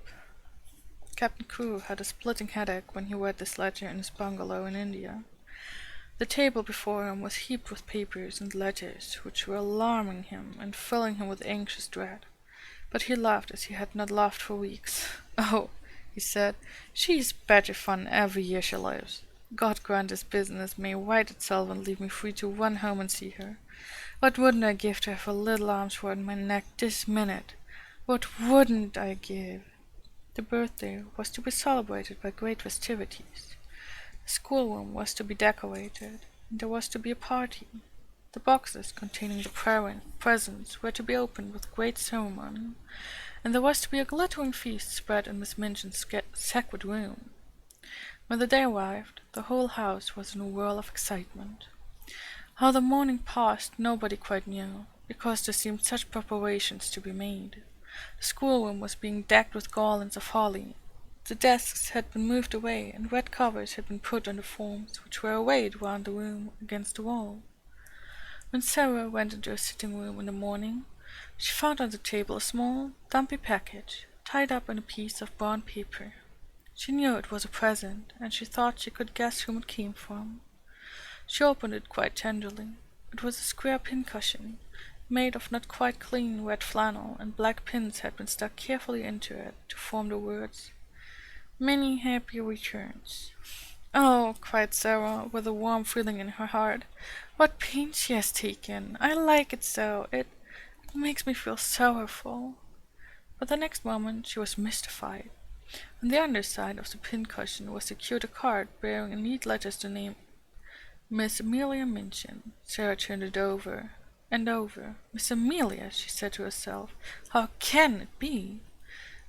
Captain Crewe had a splitting headache when he read this letter in his bungalow in India. The table before him was heaped with papers and letters which were alarming him and filling him with anxious dread. But he laughed as he had not laughed for weeks. "Oh," he said, "she is better fun every year she lives. God grant this business may right itself and leave me free to run home and see her. What wouldn't I give to have her little arms round my neck this minute? What wouldn't I give?" The birthday was to be celebrated by great festivities. The schoolroom was to be decorated, and there was to be a party. The boxes containing the presents were to be opened with great ceremony, and there was to be a glittering feast spread in Miss Minchin's sacred room. When the day arrived, the whole house was in a whirl of excitement. How the morning passed nobody quite knew, because there seemed such preparations to be made. The schoolroom was being decked with garlands of holly. The desks had been moved away, and red covers had been put on the forms, which were arrayed round the room against the wall. When Sarah went into her sitting room in the morning, she found on the table a small, dumpy package, tied up in a piece of brown paper. She knew it was a present, and she thought she could guess whom it came from. She opened it quite tenderly. It was a square pincushion, made of not quite clean red flannel, and black pins had been stuck carefully into it to form the words, "Many happy returns." "Oh," cried Sarah, with a warm feeling in her heart, "what pains she has taken! I like it so. It makes me feel sorrowful." But the next moment she was mystified. On the underside of the pincushion was secured a card bearing in neat letters the name Miss Amelia Minchin. Sarah turned it over and over. "Miss Amelia," she said to herself. "How can it be?"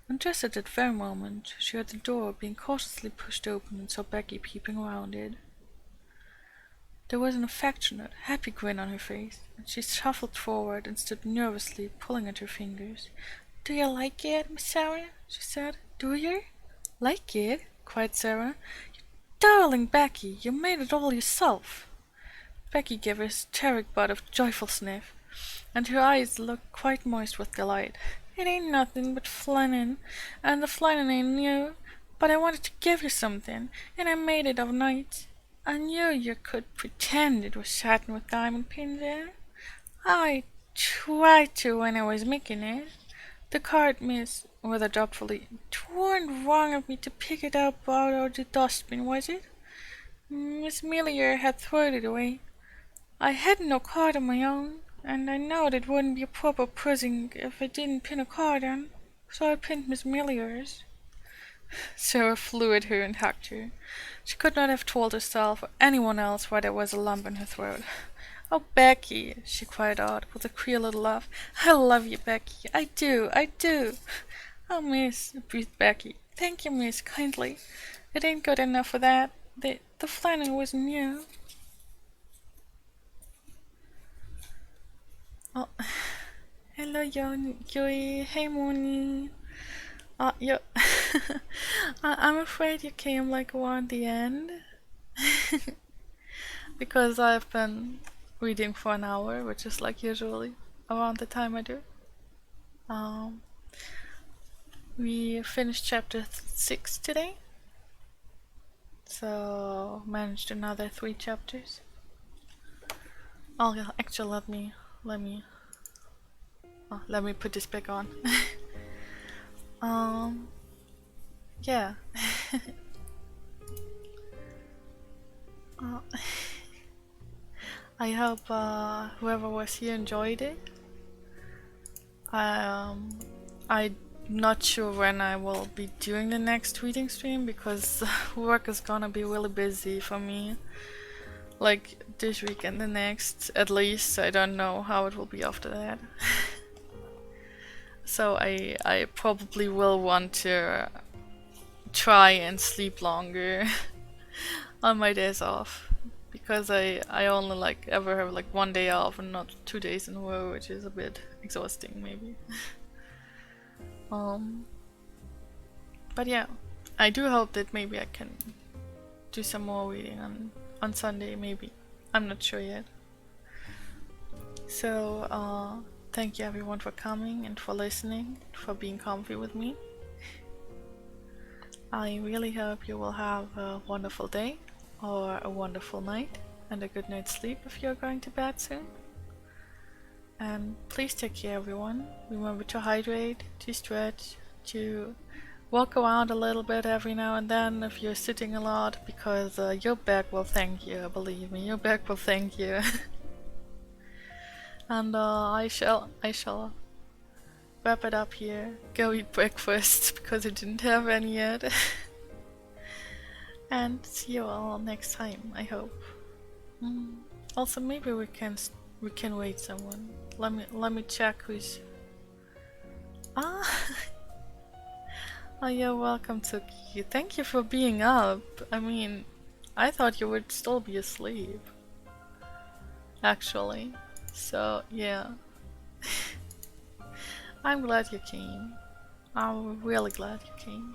And just at that very moment she heard the door being cautiously pushed open and saw Becky peeping round it. There was an affectionate, happy grin on her face, and she shuffled forward and stood nervously pulling at her fingers. "Do you like it, Miss Sarah?" she said. "Do you?" "Like it?" cried Sarah. "You darling Becky, you made it all yourself." Becky gave a hysteric but of joyful sniff, and her eyes looked quite moist with delight. "It ain't nothing but flannel, and the flannel ain't new, but I wanted to give you something, and I made it of night. I knew you could pretend it was satin with diamond pins in. I tried to when I was making it. The card, miss," rather doubtfully, "'t warn't wrong of me to pick it up out of the dustbin, was it? Miss Melier had thrown it away. I hadn't no card of my own, and I knowed it wouldn't be a proper present if I didn't pin a card on, so I pinned Miss Melier's." Sarah flew at her and hugged her. She could not have told herself or anyone else why there was a lump in her throat. "Oh, Becky," she cried out, with a queer little laugh. "I love you, Becky. I do, I do." "Oh, miss," breathed Becky. "Thank you, miss, kindly. It ain't good enough for that. The flannel wasn't new." Oh, hello, Joey. Hey, Moni. Yo, I'm afraid you came like around the end, because I've been reading for an hour, which is like usually around the time I do. We finished chapter 6 today, so managed another 3 chapters. Oh, yeah, actually, let me put this back on. Yeah. uh, I hope whoever was here enjoyed it. I'm not sure when I will be doing the next reading stream, because work is gonna be really busy for me. Like this week and the next, at least. I don't know how it will be after that. So I probably will want to try and sleep longer on my days off, because I only like ever have like 1 day off and not 2 days in a row, which is a bit exhausting maybe. But yeah, I do hope that maybe I can do some more reading on Sunday, maybe. I'm not sure yet. So thank you everyone for coming and for listening, for being comfy with me. I really hope you will have a wonderful day or a wonderful night, and a good night's sleep if you're going to bed soon. And please take care, everyone. Remember to hydrate, to stretch, to walk around a little bit every now and then if you're sitting a lot, because your back will thank you, believe me, your back will thank you. And I shall wrap it up here. Go eat breakfast because I didn't have any yet. And see you all next time, I hope. Also, maybe we can wait someone. Let me check who's. Ah. Oh, you're welcome, Tsuki. Thank you for being up. I mean, I thought you would still be asleep. Actually. So, yeah. I'm glad you came. I'm really glad you came.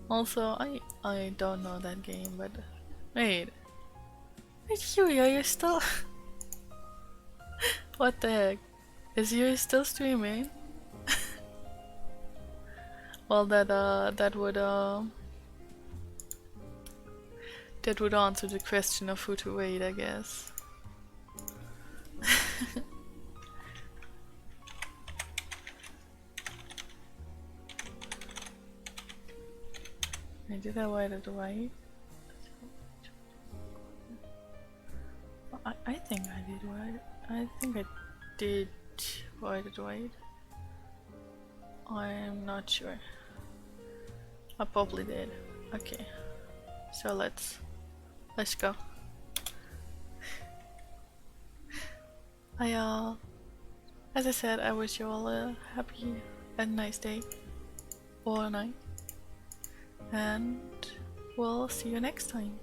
Also, I don't know that game, but wait, Yui, are you still? What the heck? Is Yui still streaming? Well, that would answer the question of who to wait, I guess. Did I write it right? I think I did right. I think I did write it right. I'm not sure. I probably did. Okay. So let's go. As I said, I wish you all a happy and nice day or night, and we'll see you next time.